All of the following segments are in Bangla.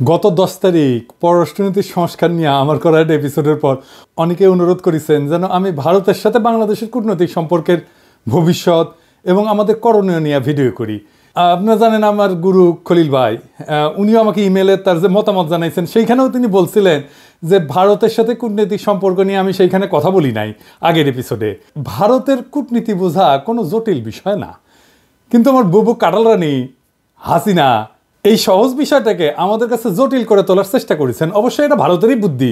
গত 10 তারিখ পররাষ্ট্রনীতির সংস্কার নিয়ে আমার করা একটা এপিসোডের পর অনেকে অনুরোধ করেছেন যেন আমি ভারতের সাথে বাংলাদেশের কূটনৈতিক সম্পর্কের ভবিষ্যৎ এবং আমাদের করণীয় নিয়ে ভিডিও করি। আপনারা জানেন আমার গুরু খলিল ভাই, উনিও আমাকে ইমেলে তার যে মতামত জানাইছেন সেইখানেও তিনি বলছিলেন যে ভারতের সাথে কূটনৈতিক সম্পর্ক নিয়ে আমি সেইখানে কথা বলি নাই আগের এপিসোডে। ভারতের কূটনীতি বোঝা কোনো জটিল বিষয় না, কিন্তু আমার বুবু কাটাল রানী হাসিনা এই সহজ বিষয়টাকে আমাদের কাছে জটিল করে তোলার চেষ্টা করেছেন। অবশ্যই এটা ভারতেরই বুদ্ধি।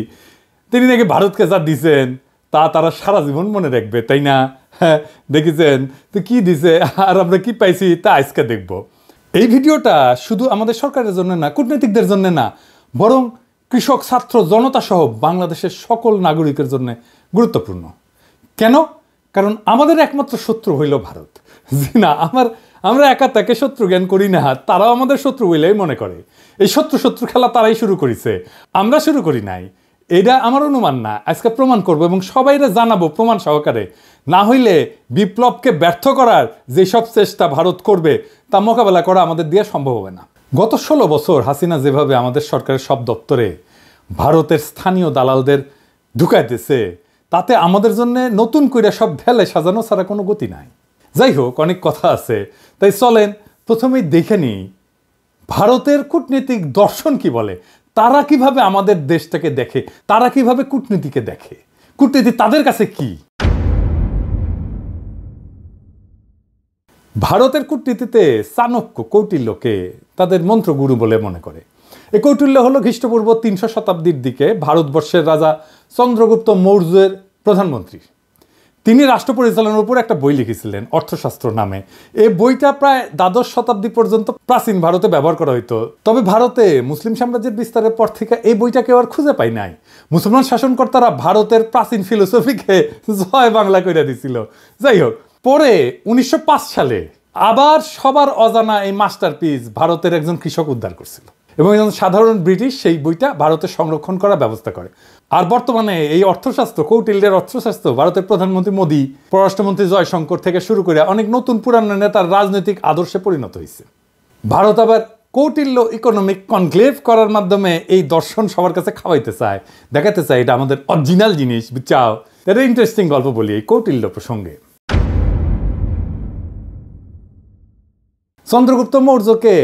তিনি নাকি ভারতকে যা দিচ্ছেন তা তারা সারা জীবন মনে রাখবে, তাই না? হ্যাঁ, দেখেছেন তো কি দিছে আর আমরা কি পাইছি তা আজকে দেখব। এই ভিডিওটা শুধু আমাদের সরকারের জন্য না, কূটনীতিকদের জন্য না, বরং কৃষক, ছাত্র, জনতা সহ বাংলাদেশের সকল নাগরিকের জন্য গুরুত্বপূর্ণ। কেন? কারণ আমাদের একমাত্র শত্রু হইল ভারত। জি না, আমরা একা তাকে শত্রু জ্ঞান করি না, তারাও আমাদের শত্রু বলেই মনে করে। এই শত্রু খেলা তারাই শুরু করেছে, আমরা শুরু করি নাই। এটা আমার অনুমান না, আজকে প্রমাণ করব এবং সবাইরে জানাবো প্রমাণ সহকারে। না হইলে বিপ্লবকে ব্যর্থ করার যেসব চেষ্টা ভারত করবে তা মোকাবেলা করা আমাদের দিয়ে সম্ভব হবে না। গত 16 বছর হাসিনা যেভাবে আমাদের সরকারের সব দপ্তরে ভারতের স্থানীয় দালালদের ঢুকাইতেছে, তাতে আমাদের জন্য নতুন করে সব ঢেলে সাজানো ছাড়া কোনো গতি নাই। যাই হোক, অনেক কথা আছে, তাই চলেন প্রথমেই দেখে নিই ভারতের কূটনীতিক দর্শন কি বলে। তারা কিভাবে আমাদের দেশটাকে দেখে, তারা কিভাবে কূটনীতিকে দেখে, কূটনীতি তাদের কাছে কি। ভারতের কূটনীতিতে চাণক্য, কৌটিল্যকে তাদের মন্ত্রগুরু বলে মনে করে। এই কৌটিল্য হলো খ্রিস্টপূর্ব 300 শতাব্দীর দিকে ভারতবর্ষের রাজা চন্দ্রগুপ্ত মৌর্যের প্রধানমন্ত্রী। তিনি রাষ্ট্র পরিচালনার উপর একটা বই লিখেছিলেন, অর্থশাস্ত্র নামে। এই বইটা প্রায় দ্বাদশ শতাব্দী পর্যন্ত প্রাচীন ভারতে ব্যবহার করা হইতো। তবে ভারতে মুসলিম সাম্রাজ্যের বিস্তারের পর থেকে এই বইটা কেউ আর খুঁজে পায় নাই। মুসলমান শাসনকর্তারা ভারতের প্রাচীন ফিলোসফিকে জয় বাংলা করে দিছিল। যাই হোক, পরে 1905 সালে আবার সবার অজানা এই মাস্টারপিস ভারতের একজন কৃষক উদ্ধার করছিল এবং একজন সাধারণ ব্রিটিশ সেই বইটা ভারতে সংরক্ষণ করার ব্যবস্থা করে। আর বর্তমানে এই অর্থশাস্ত্র, কৌটিল্যের অর্থশাস্ত্র ভারতের প্রধানমন্ত্রী মোদী, পররাষ্ট্রমন্ত্রী জয়শঙ্কর থেকে শুরু করে অনেক নতুন পুরানো নেতার রাজনৈতিক আদর্শে পরিণত হয়েছে। ভারত আবার কৌটিল্য ইকোনমিক কনক্লেভ করার মাধ্যমে এই দর্শন সবার কাছে খাওয়াইতে চায়, দেখাতে চায় এটা আমাদের অরিজিনাল জিনিস, বুঝছাও। এটা ইন্টারেস্টিং গল্প বলি এই কৌটিল্য প্রসঙ্গে। চন্দ্রগুপ্ত মৌর্যকে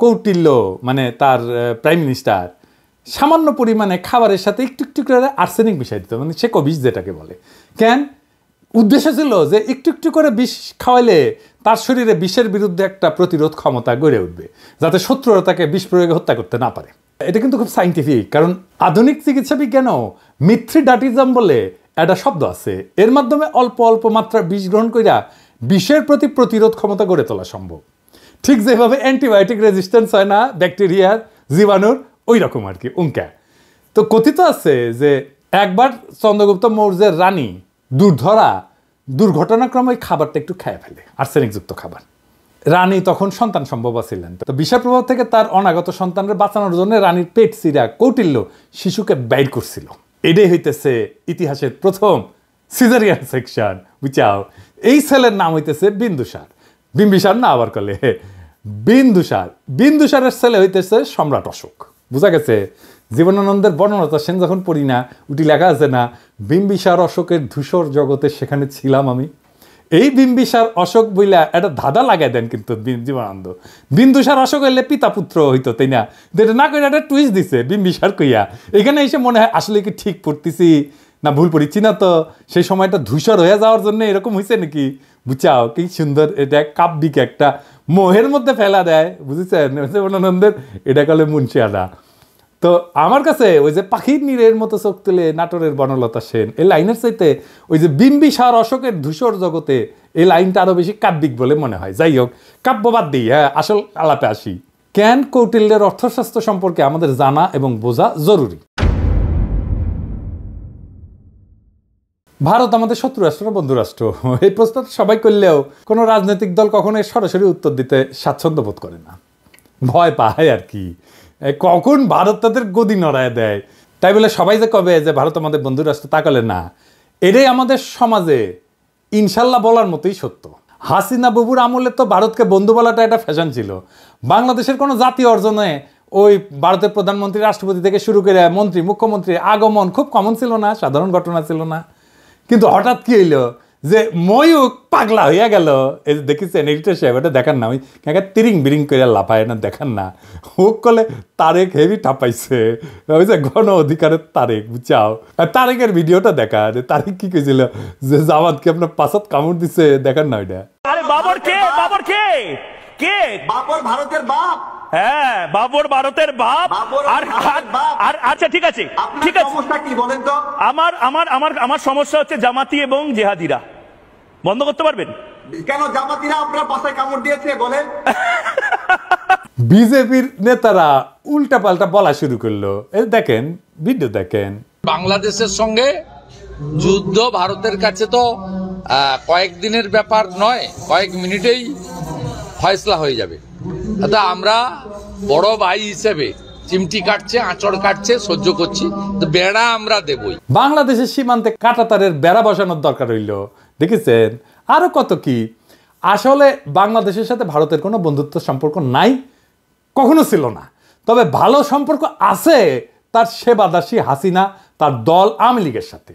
কৌটিল্য মানে তার প্রাইম মিনিস্টার সামান্য পরিমাণে খাবারের সাথে একটু একটু করে আর্সেনিক মিশাই দিত, মানে সে বিষ যেটাকে বলে। কেন? উদ্দেশ্য ছিল যে একটু একটু করে বিষ খাওয়াইলে তার শরীরে বিষের বিরুদ্ধে একটা প্রতিরোধ ক্ষমতা গড়ে উঠবে, যাতে শত্রুরা তাকে বিষ প্রয়োগে হত্যা করতে না পারে। এটা কিন্তু খুব সাইন্টিফিক, কারণ আধুনিক চিকিৎসা বিজ্ঞানও মিথ্রিডাটিজম বলে একটা শব্দ আছে। এর মাধ্যমে অল্প অল্প মাত্রার বিষ গ্রহণ কইরা বিষের প্রতি প্রতিরোধ ক্ষমতা গড়ে তোলা সম্ভব। ঠিক যেভাবে অ্যান্টিবায়োটিক রেজিস্ট্যান্স হয় না ব্যাকটেরিয়ার, জীবাণুর, ওই রকম আর কি উঙ্কা। তো কথিত আছে যে একবার চন্দ্রগুপ্ত মৌর্যের রানী দুর্ঘটনাক্রমে ওই খাবারটা একটু খেয়ে ফেলে, আর্সেনিকযুক্ত খাবার। রানী তখন সন্তান সম্ভবা ছিলেন, তো বিষের প্রভাব থেকে তার অনাগত সন্তানদের বাঁচানোর জন্য রানীর পেট চিরা কৌটিল্য শিশুকে বাইর করছিল। এটাই হইতেছে ইতিহাসের প্রথম সিজারিয়ান সেকশন, বুঝাও। এই ছেলের নাম হইতেছে বিন্দুসার। বিম্বিসার না আবার কলে বিন্দুসার। বিন্দুসারের ছেলে হইতেছে সম্রাট অশোক। বুঝা গেছে? জীবনানন্দের বর্ণনাটা সেন যখন পড়ি না, উটি লেখা আছে না, বিম্বিসার অশোকের ধূসর জগতে সেখানে ছিলাম আমি। এই বিম্বিসার অশোক বইলা একটা ধাঁধা লাগাই দেন কিন্তু জীবনানন্দ। বিন্দুসার অশোক হইলে পিতা পুত্র হইতো, তাই না? যেটা না কইরা একটা টুইস্ট দিছে বিম্বিসার কইয়া। এখানে এসে মনে হয় আসলে কি ঠিক পড়তেছি না ভুল পড়িচ্ছি না, তো সেই সময়টা ধূসর হয়ে যাওয়ার জন্য এরকম হয়েছে নাকি, বুঝাও। কি সুন্দর, এটা কাব্যিক একটা মোহের মধ্যে ফেলা দেয়, বুঝেছেন? জীবনানন্দের এটা কালে মুন্সিয়ানা। তো আমার কাছে ওই যে পাখির নীড়ের মতো চোখ তুলে নাটোরের বনলতা সেন এই লাইনের চাইতে ওই যে বিম্বিসার অশোকের ধূসর জগতে এই লাইনটা আরো বেশি কাব্যিক বলে মনে হয়। যাই হোক, কাব্যবাদ দিই, হ্যাঁ, আসল আলাপে আসি। কেন কৌটিল্যের অর্থশাস্ত্র সম্পর্কে আমাদের জানা এবং বোঝা জরুরি। ভারত আমাদের শত্রু রাষ্ট্র না বন্ধু রাষ্ট্র? এই প্রশ্ন সবাই করলেও কোনো রাজনৈতিক দল কখনো সরাসরি উত্তর দিতে স্বাচ্ছন্দ্য বোধ করে না, ভয় পায় আর কি, কখন ভারত তাদের গদি নড়ায় দেয়। তাই বলে সবাই যে কবে যে ভারত আমাদের বন্ধু রাষ্ট্র, তা কলে না। এটাই আমাদের সমাজে ইনশাল্লাহ বলার মতোই সত্য। হাসিনা বাবুর আমলে তো ভারতকে বন্ধু বলাটা একটা ফ্যাশন ছিল। বাংলাদেশের কোনো জাতীয় অর্জনে ওই ভারতের প্রধানমন্ত্রী রাষ্ট্রপতি থেকে শুরু করে মন্ত্রী মুখ্যমন্ত্রী আগমন খুব কমন ছিল না, সাধারণ ঘটনা ছিল না। কিন্তু হঠাৎ কি হইলো যে ময়ূক পাগলা হইয়া গেল। এই যে দেখেছেন এডিটর সাহেব, এটা দেখান না, ওই তিরিং বিরিং করে লাফায় না, দেখান না। হোক কলে তারেক হেভি টাপাইছে, ওই যে গণ অধিকারের তারেক, বুঝাও। আর তারেকের ভিডিওটা দেখা, যে তারেক কি কইছিল যে জামাতকে আপনার পাশাত কামড় দিছে, দেখান না ওইটা। আরে বাবর কে? বাবর কে? কে? বাবর ভারতের বাপ। হ্যাঁ, বাবর ভারতের বাপ। আর আচ্ছা ঠিক আছে, ঠিক আছে, সমস্যা কি বলেন তো? আমার আমার আমার আমার সমস্যা হচ্ছে জামাতি এবং জেহাদিরা। বন্ধ করতে পারবেন? কেন জামাতিরা আপনার পাশায় কামড় দিয়েছে বলেন? বিজেপির নেতারা উল্টা পাল্টা বলা শুরু করলো। এই দেখেন, ভিডিও দেখেন। বাংলাদেশের সঙ্গে যুদ্ধ ভারতের কাছে তো কয়েকদিনের ব্যাপার নয়, কয়েক মিনিটেই ফয়সলা হয়ে যাবে। আমরা বড় ভাই হিসেবে চিমটি কাটছে, আঁচড় কাটছে, সহ্য করছি, তো বেড়া আমরা দেবই। বাংলাদেশের সীমান্তে কাঁটাতারের বেড়া বসানোর দরকার হইল, দেখেছেন? আরো কত কি। আসলে বাংলাদেশের সাথে ভারতের কোনো বন্ধুত্ব সম্পর্ক নাই, কখনো ছিল না। তবে ভালো সম্পর্ক আছে তার সেবাদাসী হাসিনা, তার দল আওয়ামী লীগের সাথে।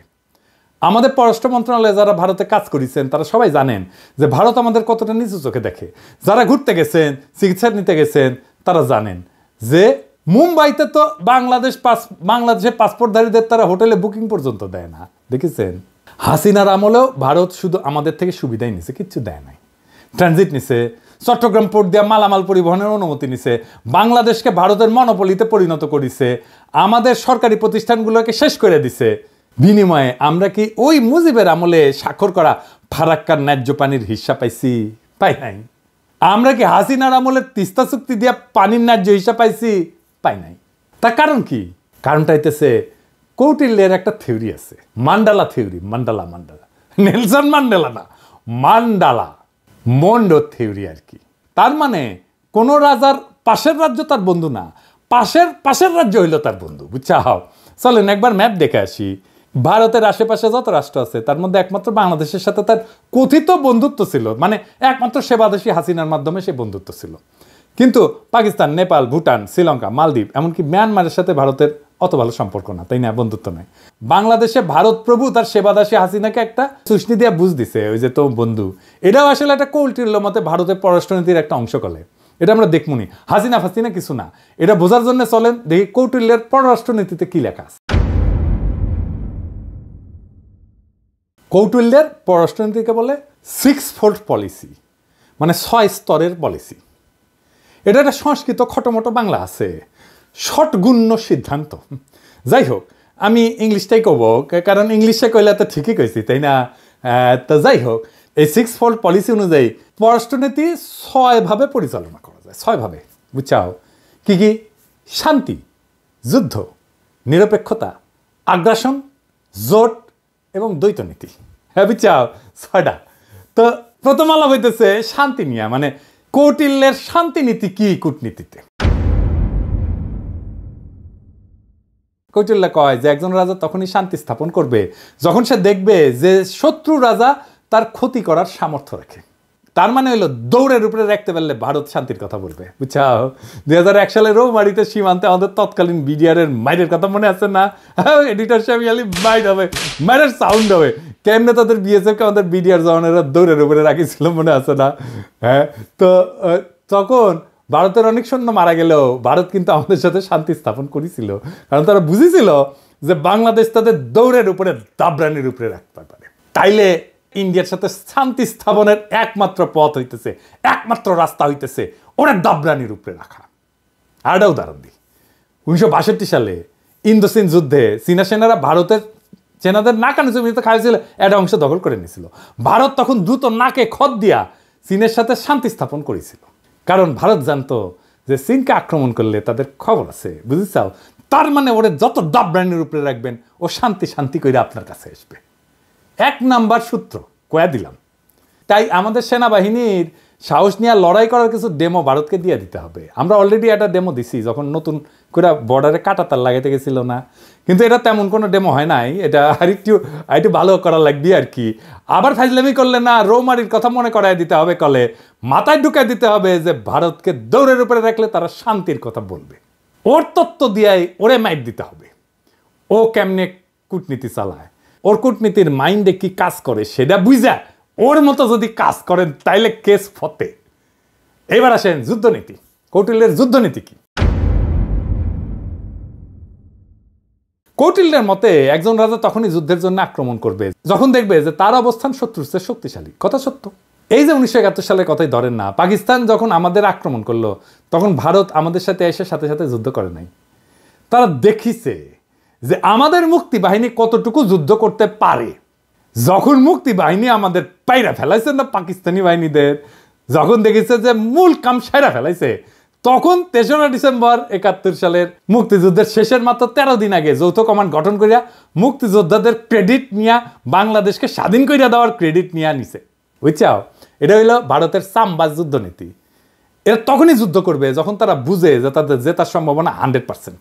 আমাদের পররাষ্ট্র মন্ত্রণালয়ে যারা ভারতে কাজ করেছেন তারা সবাই জানেন যে ভারত আমাদের কতটা নিচু চোখে দেখে। যারা ঘুরতে গেছেন, চিকিৎসা নিতে গেছেন, তারা জানেন যে মুম্বাইতে তো বাংলাদেশের পাসপোর্টধারীদের তারা হোটেলে বুকিং পর্যন্ত দেয় না, দেখেছেন? হাসিনার আমলেও ভারত শুধু আমাদের থেকে সুবিধাই নিছে, কিচ্ছু দেয় নাই। ট্রানজিট নিছে, চট্টগ্রাম পোর্ট দিয়ে মালামাল পরিবহনের অনুমতি নিছে, বাংলাদেশকে ভারতের মনোপলিতে পরিণত করেছে, আমাদের সরকারি প্রতিষ্ঠানগুলোকে শেষ করে দিছে। বিনিময়ে আমরা কি ওই মুজিবের আমলে স্বাক্ষর করা ফারাক্কার ন্যায্য পানির হিস্সা পাইছি? পাই নাই। আমরা কি হাসিনার আমলে তিস্তা চুক্তি দিয়া পানির ন্যায্য হিস্সা পাইছি? পাই নাই। তার কারণ কি? কারণটা হইতেছে কৌটিল্যের একটা থিওরি আছে, mandala theory. Mandala Nelson Mandela না, মান্ডালা মন্ডো থিওরি আর কি। তার মানে কোন রাজার পাশের রাজ্য তার বন্ধু না, পাশের রাজ্য হইল তার বন্ধু, বুঝছাও? চলেন একবার ম্যাপ দেখে আসি। ভারতের আশেপাশে যত রাষ্ট্র আছে তার মধ্যে একমাত্র বাংলাদেশের সাথে তার কথিত বন্ধুত্ব ছিল, মানে একমাত্র সেবাদেশী হাসিনার মাধ্যমে সে বন্ধুত্ব ছিল। কিন্তু পাকিস্তান, নেপাল, ভুটান, শ্রীলঙ্কা, মালদ্বীপ, এমনকি মিয়ানমারের সাথে ভারতের অত ভালো সম্পর্ক না, তাই না? বন্ধুত্ব নয়। বাংলাদেশে ভারত প্রভু তার সেবাদাসী হাসিনাকে একটা সুষ্টি দিয়া বুঝ দিছে, ওই যে তো বন্ধু। এটাও আসলে একটা কৌটিল্য মতে ভারতের পররাষ্ট্রনীতির একটা অংশ কলে। এটা আমরা দেখমুনি, হাসিনা ফাসিনা কিছু না। এটা বোঝার জন্য চলেন দেখি কৌটিল্যের পররাষ্ট্রনীতিতে কি লেখা আছে। কৌটিল্যের পররাষ্ট্রনীতিকে বলে 6-fold পলিসি, মানে 6 স্তরের পলিসি। এটা একটা সংস্কৃত খটোমটো বাংলা আছে, ষটগুণ্য সিদ্ধান্ত। যাই হোক, আমি ইংলিশটাই কব, কারণ ইংলিশে কইলে তো ঠিকই কইছি, তাই না? তো যাই হোক, এই 6-fold পলিসি অনুযায়ী পররাষ্ট্রনীতি 6 ভাবে পরিচালনা করা যায়, 6 ভাবে, বুঝছাও? কি কি? শান্তি, যুদ্ধ, নিরপেক্ষতা, আগ্রাসন, জোট এবং দ্বৈত নীতি। হ্যাঁ, বুঝছাও? 6টা। তো প্রথম আলাপ হইতেছে শান্তি নিয়ে, মানে কৌটিল্যের শান্তি নীতি কি কূটনীতিতে। কৌটিল্য কয় যে একজন রাজা তখনই শান্তি স্থাপন করবে যখন সে দেখবে যে শত্রু রাজা তার ক্ষতি করার সামর্থ্য রাখে। তার মানে হলো দৌড়ের উপরে রাখতে পারলে ভারত শান্তির কথা বলবে, বুঝছাও? 2001 সালে রৌমারিতে সীমান্তে আমাদের তৎকালীন বিডিআরের মাইরের কথা মনে আছে না? এডিটর সাহেব মাইর হবে, মাইরের সাউন্ড হবে। কেমনে তাদের বিএসএফকে আমাদের বিডিআর জওয়ানেরা দৌড়ের উপরে রাখিছিল, মনে আছে না? হ্যাঁ, তো তখন ভারতের অনেক সৈন্য মারা গেলেও ভারত কিন্তু আমাদের সাথে শান্তি স্থাপন করেছিল, কারণ তারা বুঝেছিল যে বাংলাদেশ তাদের দৌড়ের উপরে, দাবরানির উপরে রাখতে পারে। তাইলে ইন্ডিয়ার সাথে শান্তি স্থাপনের একমাত্র পথ হইতেছে, একমাত্র রাস্তা হইতেছে ওরা দাবরানির উপরে রাখা। আরেকটা উদাহরণ দিই। 1962 সালে ইন্দো-চীন যুদ্ধে চীনা সেনারা ভারতের সেনাদের নাকানি জমিতে খাইছিল, একটা অংশ দখল করে নিয়েছিল। ভারত তখন দ্রুত নাকে খত দিয়া চীনের সাথে শান্তি স্থাপন করেছিল, কারণ ভারত জানতো যে চীনকে আক্রমণ করলে তাদের খবর আছে, বুঝেছাও? তার মানে ওরা যত দাবরানির উপরে রাখবেন ও শান্তি করে আপনার কাছে আসবে। 1 নাম্বার সূত্র কয়া দিলাম। তাই আমাদের সেনাবাহিনীর সাহস নিয়ে লড়াই করার কিছু ডেমো ভারতকে দিয়ে দিতে হবে। আমরা অলরেডি একটা ডেমো দিছি যখন নতুন করে বর্ডারে কাঁটাতার লাগাইতে গেছিল না, কিন্তু এটা তেমন কোনো ডেমো হয় নাই। এটা আরেকটু ভালো করা লাগবে আর কি। আবার ফাইজলামি করলে না, রৌমারির কথা মনে করাই দিতে হবে, কলে মাথায় ঢুকাই দিতে হবে যে ভারতকে দৌড়ের উপরে রাখলে তারা শান্তির কথা বলবে। ওর তত্ত্ব দিয়াই ওরে মাইর দিতে হবে। ও কেমনে কূটনীতি চালায়, ওর কূটনীতির মাইন্ডে কি কাজ করে সেটা বুঝা ওর মতো যদি কাজ করেন তাইলে কেস ফতে। এবার আসেন যুদ্ধনীতি। কৌটিল্যের যুদ্ধনীতি কি? কৌটিল্যের মতে একজন রাজা তখনই যুদ্ধের জন্য আক্রমণ করবে যখন দেখবে যে তার অবস্থান শত্রুর চেয়ে শক্তিশালী। কথা সত্য। এই যে 1971 সালের কথাই ধরেন না, পাকিস্তান যখন আমাদের আক্রমণ করলো তখন ভারত আমাদের সাথে এসে সাথে সাথে যুদ্ধ করে নাই। তারা দেখিছে যে আমাদের মুক্তি বাহিনী কতটুকু যুদ্ধ করতে পারে। যখন মুক্তি বাহিনী আমাদের পাইরা ফেলাইছে না পাকিস্তানি বাহিনীদের, যখন দেখেছে যে মূল কাম সাইরা ফেলাইছে, তখন 3রা ডিসেম্বর 71 সালের মুক্তিযুদ্ধের শেষের মাত্র 13 দিন আগে যৌথ কমান্ড গঠন করিয়া মুক্তিযোদ্ধাদের ক্রেডিট নিয়ে বাংলাদেশকে স্বাধীন করিয়া দেওয়ার ক্রেডিট নিয়ে নিছে। বুঝছাও? এটা হইল ভারতের সামবাজ যুদ্ধনীতি। এরা তখনই যুদ্ধ করবে যখন তারা বুঝে যে তাদের জেতার সম্ভাবনা 100%।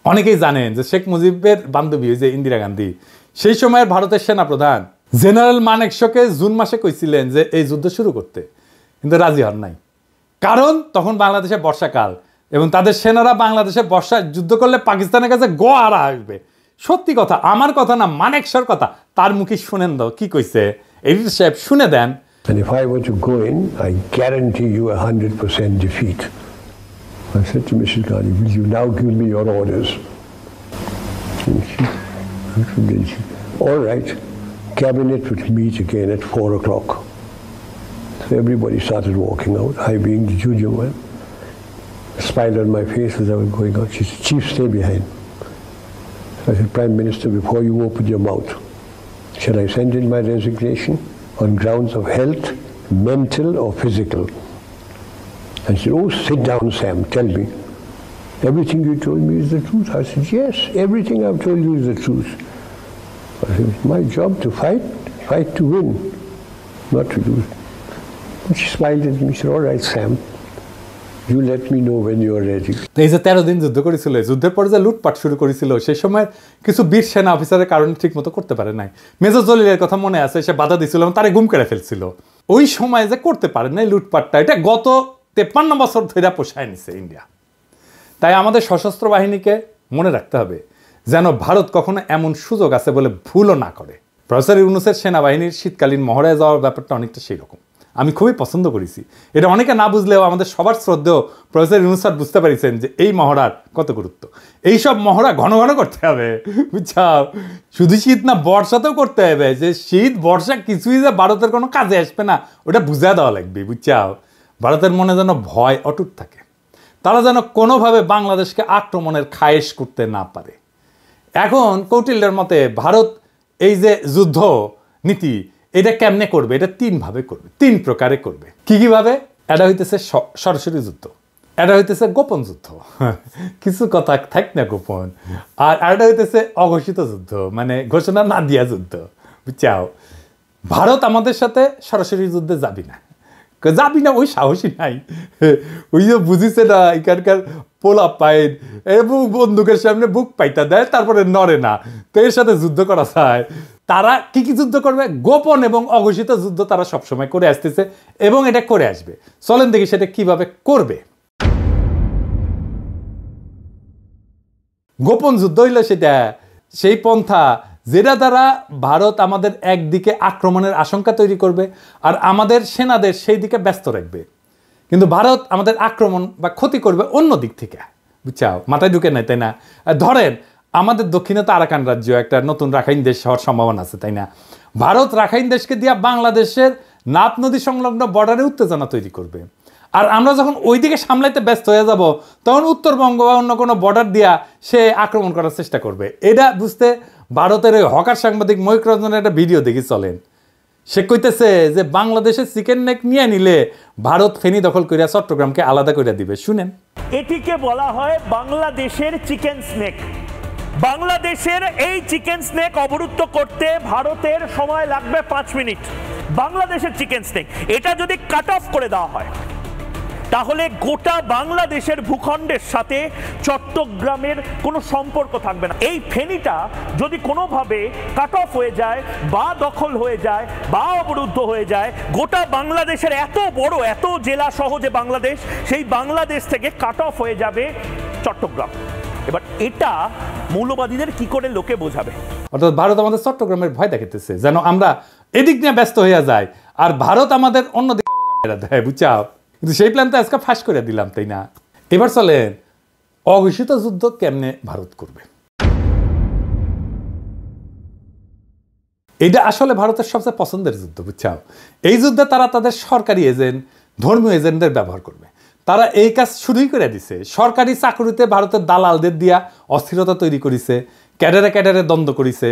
অনেকেই জানেন যে শেখ মুজিবের বান্ধবী যে ইন্দিরা গান্ধী, সেই সময়ের ভারতের সেনাপ্রধান জেনারেল মানেকশকে জুন মাসে কইছিলেন যে এই যুদ্ধ শুরু করতে, কিন্তু রাজি হন নাই। কারণ তখন বাংলাদেশে বর্ষাকাল এবং তাদের সেনারা বাংলাদেশে বর্ষায় যুদ্ধ করলে পাকিস্তানের কাছে গোয়ারা আসবে। সত্যি কথা, আমার কথা না, মানেকশর কথা। তার মুখে শুনেন দাও কি কইছে, এডিটর সাহেব শুনে দেন। And if I were to go in, I guarantee you 100% defeat. I said to Mrs. Gandhi, will you now give me your orders? All right, cabinet will meet again at 4 o'clock. So everybody started walking out, I being the junior one. A smile on my face as I was going out. She said, Chief, stay behind. So I said, Prime Minister, before you open your mouth, shall I send in my resignation on grounds of health, mental or physical? And she said, oh, sit down, Sam, tell me. Everything you told me is the truth. I said, yes, everything I've told you is the truth. I said, it's my job to fight to win, not to lose. And she smiled at me, she said, all right, Sam, you let me know when you're ready. এই যে 13 দিন যুদ্ধ করেছিল, যুদ্ধের পরে যে লুটপাট শুরু করেছিল, সেই সময় কিছু বীর সেনা অফিসারের কারণে ঠিক মতো করতে পারে নাই। মেজর জলিলের কথা মনে আছে, সে বাধা দিছিল এবং তারে গুম করে ফেলছিল। ওই সময় যে করতে পারে নাই লুটপাটটা, এটা গত 53 বছর ধরে পোষায় নিছে ইন্ডিয়া। তাই আমাদের সশস্ত্র বাহিনীকে মনে রাখতে হবে যেন ভারত কখনো এমন সুযোগ আছে বলে ভুলও না করে। প্রফেসর ইউনূসের সেনাবাহিনীর শীতকালীন মহড়ায় যাওয়ার ব্যাপারটা অনেকটা সেই রকম। আমি খুবই পছন্দ করেছি এটা। অনেকে না বুঝলেও আমাদের সবার শ্রদ্ধেয় প্রফেসর ইউনূস স্যার বুঝতে পারিছেন যে এই মহড়ার কত গুরুত্ব। এইসব মহড়া ঘন ঘন করতে হবে, বুঝছাও? শুধু শীত না, বর্ষাতেও করতে হবে। যে শীত বর্ষা কিছুই যে ভারতের কোনো কাজে আসবে না, ওটা বুঝা দেওয়া লাগবে, বুঝছাও? ভারতের মনে যেন ভয় অটুট থাকে, তারা যেন কোনোভাবে বাংলাদেশকে আক্রমণের খায়েশ করতে না পারে। এখন কৌটিল্যের মতে ভারত এই যে যুদ্ধ নীতি, এটা কেমনে করবে? এটা 3 ভাবে করবে, 3 প্রকারে করবে। কি ভাবে? এটা হইতেছে সরাসরি যুদ্ধ, এটা হইতেছে গোপন যুদ্ধ, কিছু কথা থাক না গোপন, আর এটা হইতেছে অঘোষিত যুদ্ধ, মানে ঘোষণা না দিয়া যুদ্ধ, বুঝছাও? ভারত আমাদের সাথে সরাসরি যুদ্ধে যাবি না, ওই সাহসী নাই। ওই যে বুঝিছে না, এখানকার পোলা পাইন এবং বন্দুকের সামনে বুক পাইতা দেয়, তারপরে নড়ে না। তো এর সাথে যুদ্ধ করা যায়। তারা কি যুদ্ধ করবে? গোপন এবং অঘোষিত যুদ্ধ তারা সবসময় করে আসতেছে এবং এটা করে আসবে। চলেন দেখি সেটা কিভাবে করবে। গোপন যুদ্ধ হইল সেটা সেই পন্থা যেটা দ্বারা ভারত আমাদের একদিকে আক্রমণের আশঙ্কা তৈরি করবে আর আমাদের সেনাদের সেই দিকে ব্যস্ত রাখবে, কিন্তু ভারত আমাদের আক্রমণ বা ক্ষতি করবে অন্য দিক থেকে, বুঝছাও? মাথায় ঢুকে নাই, তাই না? ধরেন আমাদের দক্ষিণে তো আরাকান রাজ্য, একটা নতুন রাখাইন দেশ হওয়ার সম্ভাবনা আছে, তাই না? ভারত রাখাইন দেশকে দিয়া বাংলাদেশের নাপ নদী সংলগ্ন বর্ডারে উত্তেজনা তৈরি করবে, আর আমরা যখন ওই দিকে সামলাইতে ব্যস্ত হয়ে যাব তখন উত্তরবঙ্গ বা অন্য কোনো বর্ডার দিয়া সে আক্রমণ করার চেষ্টা করবে। এটা বুঝতে ভারতের ওই হকার সাংবাদিক ময়ূক রঞ্জনের একটা ভিডিও দেখি, চলেন। সে কইতেছে যে বাংলাদেশের চিকেন নেক নিয়ে নিলে ভারত ফেনী দখল করিয়া চট্টগ্রামকে আলাদা করে দিবে। শুনেন। এটিকে বলা হয় বাংলাদেশের চিকেন স্নেক। বাংলাদেশের এই চিকেন স্নেক অবরুদ্ধ করতে ভারতের সময় লাগবে 5 মিনিট। বাংলাদেশের চিকেন স্নেক এটা যদি কাট অফ করে দেওয়া হয় তাহলে গোটা বাংলাদেশের ভূখণ্ডের সাথে চট্টগ্রামের কোনো সম্পর্ক থাকবে না। এই ফেনীটা যদি কোনোভাবে কাট অফ হয়ে যায় বা দখল হয়ে যায় বা অবরুদ্ধ হয়ে যায়, গোটা বাংলাদেশের এত বড়, এত জেলা সহ যে বাংলাদেশ, সেই বাংলাদেশ থেকে কাট অফ হয়ে যাবে চট্টগ্রাম। এবার এটা মৌলবাদীদের কি করে লোকে বোঝাবে? অর্থাৎ ভারত আমাদের চট্টগ্রামের ভয় দেখাইতেছে যেন আমরা এদিক নিয়ে ব্যস্ত হইয়া যাই আর ভারত আমাদের অন্যদিকে দেয়, বুঝছাও? কিন্তু সেই প্ল্যান তো আজকে ফাঁস করে দিলাম, তাই না? এবার চলেন অঘোষিত যুদ্ধ কেমনে ভারত করবে। এটা আসলে ভারতের সবচেয়ে পছন্দের যুদ্ধ, বুঝছাও? এই যুদ্ধে তারা তাদের সরকারি এজেন্ট, ধর্মীয় এজেন্টদের ব্যবহার করবে। তারা এই কাজ শুরুই করে দিছে। সরকারি চাকরিতে ভারতের দালালদের দিয়া অস্থিরতা তৈরি করেছে, ক্যাডারে ক্যাডারে দ্বন্দ্ব করেছে।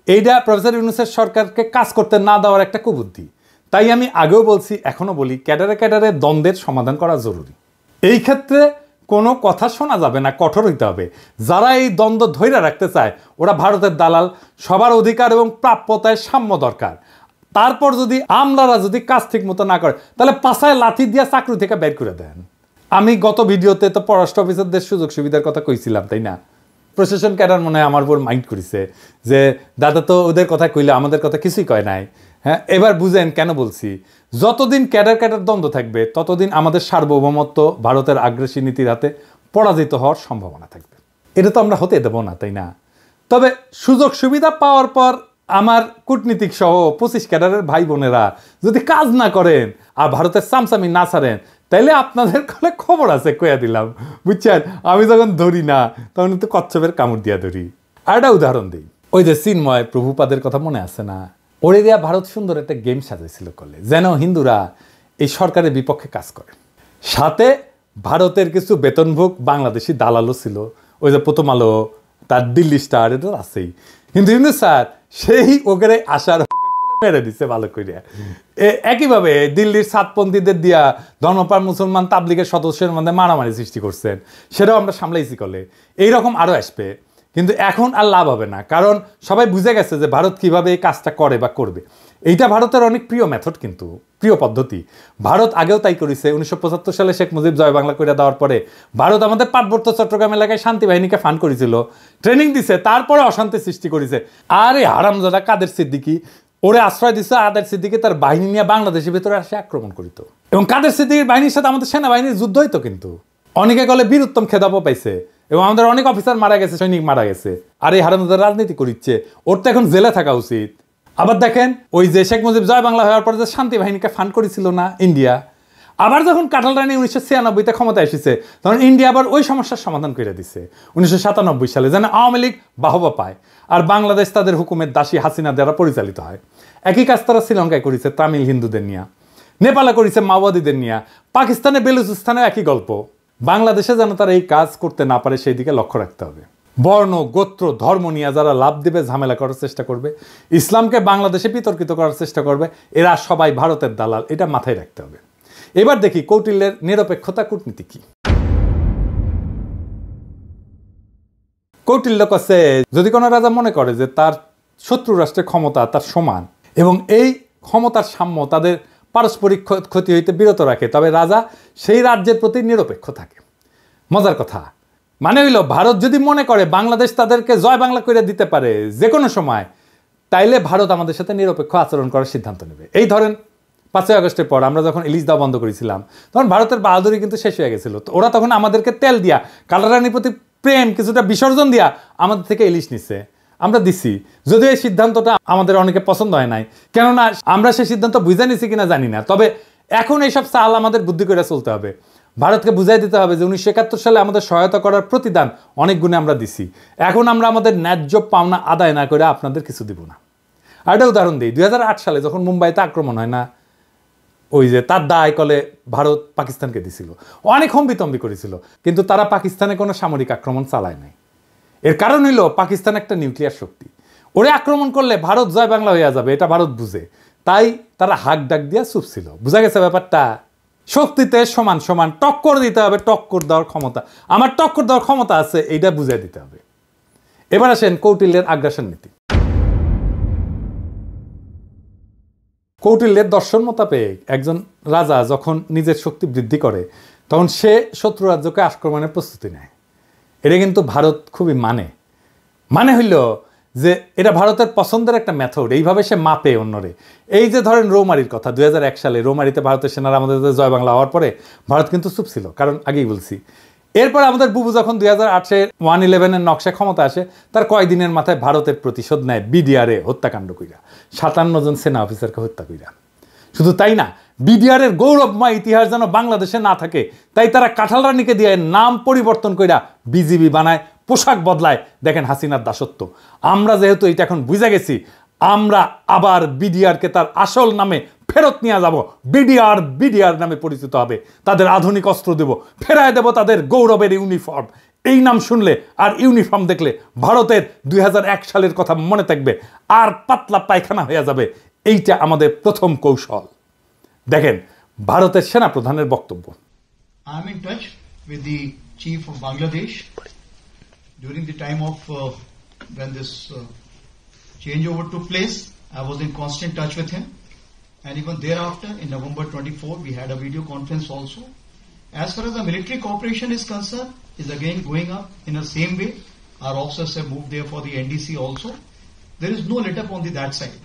এইটা প্রফেসর ইউনূসের সরকারকে কাজ করতে না দেওয়ার একটা কুবুদ্ধি। তাই আমি আগেও বলছি, এখনো বলি, ক্যাডারে ক্যাডারে দ্বন্দ্বের সমাধান করা জরুরি। এই ক্ষেত্রে কোনো কথা শোনা যাবে না, কঠোর হইতে হবে। যারা এই দ্বন্দ্ব ধৈর্য রাখতে চায় ওরা ভারতের দালাল। সবার অধিকার এবং প্রাপ্যতায় সাম্য দরকার। তারপর যদি আমলারা যদি কাজ ঠিক মতো না করে তাহলে পাছায় লাথি দিয়া চাকরি থেকে বের করে দেন। আমি গত ভিডিওতে তো পররাষ্ট্র অফিসারদের সুযোগ সুবিধার কথা কইছিলাম, তাই না? প্রশাসন ক্যাডার মনে হয় আমার উপর মাইন্ড করেছে যে দাদা তো ওদের কথা কইলে আমাদের কথা কিছুই কয় নাই। হ্যাঁ, এবার বুঝেন কেন বলছি। যতদিন ক্যাডার ক্যাডার দ্বন্দ্ব থাকবে ততদিন আমাদের সার্বভৌমত্ব ভারতের আগ্রাসী নীতির হাতে পরাজিত হওয়ার সম্ভাবনা থাকবে। এটা তো আমরা হতে দেবো না, তাই না? তবে সুযোগ সুবিধা পাওয়ার পর আমার কূটনীতিক সহ 25 ক্যাডারের ভাই বোনেরা যদি কাজ না করেন আর ভারতের চামচামি না ছাড়েন তাইলে আপনাদের কলে খবর আছে, কইয়া দিলাম, বুঝছেন? আমি যখন ধরি না তখন কিন্তু কচ্ছপের কামড় দিয়া ধরি। আর একটা উদাহরণ দিই, ওই যে চিন্ময় প্রভুপাদের কথা মনে আছে না? ওরে দিয়া ভারত সুন্দর একটা গেম সাজাইছিল কলে, যেন হিন্দুরা এই সরকারের বিপক্ষে কাজ করে। সাথে ভারতের কিছু বেতনভোগ বাংলাদেশি দালালও ছিল, ওই যে প্রথম আলো, তার দিল্লি স্টার, এটা আছেই। কিন্তু ইউনূস স্যার সেই ওখানে আসার মেরে দিচ্ছে ভালো করিয়া। একইভাবে দিল্লির সাতপন্থীদের দিয়া ধর্মপ্রাণ মুসলমান তাবলিগের সদস্যের মধ্যে মারামারি সৃষ্টি করছেন, সেটাও আমরা সামলাইছি কলে। এইরকম আরও আসবে, কিন্তু এখন আর লাভ হবে না, কারণ সবাই বুঝে গেছে যে ভারত কিভাবে এই কাজটা করে বা করবে। এইটা ভারতের অনেক প্রিয় মেথড, কিন্তু প্রিয় পদ্ধতি। ভারত আগেও তাই করেছে। 1975 সালে শেখ মুজিব জয় বাংলা করে দেওয়ার পরে ভারত আমাদের পার্বত্য চট্টগ্রাম এলাকায় শান্তি বাহিনীকে ফান্ড করেছিল, ট্রেনিং দিছে, তারপরে অশান্তি সৃষ্টি করেছে। আর এই হারামজাদা কাদের সিদ্দিকী ওরে আশ্রয় দিচ্ছে, আদের সিদ্দিকী তার বাহিনী নিয়ে বাংলাদেশের ভিতরে আসে আক্রমণ করিত, এবং কাদের সিদ্দিকীর বাহিনীর সাথে আমাদের সেনাবাহিনীর যুদ্ধ হইতো। কিন্তু অনেকে গলে বীরুত্তম খেতাবও পাইছে, এবং আমাদের অনেক অফিসার মারা গেছে, সৈনিক মারা গেছে। আর এই হারামজাদা রাজনীতি করিচ্ছে, ওর তো এখন জেলে থাকা উচিত। আবার দেখেন, ওই যে শেখ মুজিব জয় বাংলা হওয়ার পরে যে শান্তি বাহিনীকে ফান্ড করেছিল না ইন্ডিয়া, আবার যখন কাঁঠাল রানী 1996-তে ক্ষমতা এসেছে তখন ইন্ডিয়া আবার ওই সমস্যার সমাধান করে দিচ্ছে 1997 সালে, যেন আওয়ামী লীগ বাহবা পায় আর বাংলাদেশ তাদের হুকুমের দাসী হাসিনা দ্বারা পরিচালিত হয়। একই কাজ তারা শ্রীলঙ্কায় করেছে তামিল হিন্দুদের নিয়ে, নেপালে করেছে মাওবাদীদের নিয়ে, পাকিস্তানে বেলুচিস্তানে একই গল্প। বাংলাদেশে যেন তারা এই কাজ করতে না পারে সেই দিকে লক্ষ্য রাখতে হবে। বর্ণ, গোত্র, ধর্ম নিয়ে যারা লাভ দেবে, ঝামেলা করার চেষ্টা করবে, ইসলামকে বাংলাদেশে বিতর্কিত করার চেষ্টা করবে, এরা সবাই ভারতের দালাল, এটা মাথায় রাখতে হবে। এবার দেখি কৌটিল্যের নিরপেক্ষতা কূটনীতি কি। কৌটিল্য কাছে যদি কোনো রাজা মনে করে যে তার শত্রু রাষ্ট্রের ক্ষমতা তার সমান এবং এই ক্ষমতার সাম্য তাদের পারস্পরিক ক্ষতি হইতে বিরত রাখে, তবে রাজা সেই রাজ্যের প্রতি নিরপেক্ষ থাকে। মজার কথা মানে হইল, ভারত যদি মনে করে বাংলাদেশ তাদেরকে জয় বাংলা করে দিতে পারে যে কোনো সময়, তাইলে ভারত আমাদের সাথে নিরপেক্ষ আচরণ করার সিদ্ধান্ত নেবে। এই ধরেন 5ই আগস্টের পর আমরা যখন ইলিশ দেওয়া বন্ধ করেছিলাম তখন ভারতের বাহাদুরি কিন্তু শেষ হয়ে গেছিল। তো ওরা তখন আমাদেরকে তেল দিয়া, কালারানির প্রতি প্রেম কিছুটা বিসর্জন দিয়া আমাদের থেকে ইলিশ নিচ্ছে, আমরা দিছি। যদিও এই সিদ্ধান্তটা আমাদের অনেকে পছন্দ হয় নাই, কেননা আমরা সেই সিদ্ধান্ত বুঝে নিছি কিনা জানি না। তবে এখন এইসব চাল আমাদের বুদ্ধি করে চলতে হবে। ভারতকে বুঝাই দিতে হবে যে 1971 সালে আমাদের সহায়তা করার প্রতিদান অনেক গুণে আমরা দিছি, এখন আমরা আমাদের ন্যায্য পাওনা আদায় না করে আপনাদের কিছু দিব না। আর একটা উদাহরণ দিই, 2008 সালে যখন মুম্বাইতে আক্রমণ হয় না, ওই যে তার দায় কলে ভারত পাকিস্তানকে দিছিল, অনেক হম্বিতম্বি করেছিল, কিন্তু তারা পাকিস্তানে কোনো সামরিক আক্রমণ চালায় নাই। এর কারণ হইল পাকিস্তান একটা নিউক্লিয়ার শক্তি, ওরে আক্রমণ করলে ভারত জয় বাংলা হয়ে যাবে, এটা ভারত বুঝে, তাই তারা হাক ডাক দিয়া চুপ ছিল। বুঝা গেছে ব্যাপারটা? শক্তিতে সমান সমান টক্কর দিতে হবে, টক্কর দেওয়ার ক্ষমতা আমার, টক্কর দেওয়ার ক্ষমতা আছে, এইটা বুঝাই দিতে হবে। এবার আসেন কৌটিল্যের আগ্রাসন নীতি। কৌটিল্যের দর্শন মোতাবেক একজন রাজা যখন নিজের শক্তি বৃদ্ধি করে তখন সে শত্রু রাজ্যকে আক্রমণের প্রস্তুতি নেয়। এটা কিন্তু ভারত খুবই মানে হইল যে এটা ভারতের পছন্দের একটা মেথড, এইভাবে সে মাপে অন্যরে। এই যে ধরেন রৌমারির কথা, 2001 সালে রৌমারিতে ভারতের সেনারা আমাদের জয় বাংলা হওয়ার পরে ভারত কিন্তু চুপ ছিল, কারণ আগেই বলছি এরপর আমাদের বুবু যখন 2008-এ 111-এর নকশা ক্ষমতা আসে, তার কয়েকদিনের মাথায় ভারতের প্রতিশোধ নেয় বিডিআরে হত্যাকাণ্ড কইরা, 57 জন সেনা অফিসারকে হত্যা কইরা। শুধু তাই না, বিডিআরের গৌরবময় ইতিহাস যেন বাংলাদেশে না থাকে তাই তারা কাঁঠাল রানীকে দিয়ে নাম পরিবর্তন কইরা বিজিবি বানায়, পোশাক বদলায়। দেখেন হাসিনার দাসত্ব। আমরা যেহেতু এটা এখন বুঝে গেছি, আমরা আবার বিডিআরকে তার আসল নামে ফেরত নিয়ে যাব। বিডিআর নামে পরিচিত হবে, তাদের আধুনিক অস্ত্র দেব, ফেরায় দেব তাদের গৌরবের ইউনিফর্ম। এই নাম শুনলে আর ইউনিফর্ম দেখলে ভারতের 2001 সালের কথা মনে থাকবে, আর পাতলা পায়খানা হয়ে যাবে। এইটা আমাদের প্রথম কৌশল। দেখেন ভারতের সেনা প্রধানের বক্তব্য। I am in touch with the chief of Bangladesh during the time of when this changeover took place. I was in constant touch with him, and even thereafter in November 24 we had a video conference also. As far as the military cooperation is concerned, is again going up in the same way. Our officers have moved there for the NDC also. There is no let up on that side.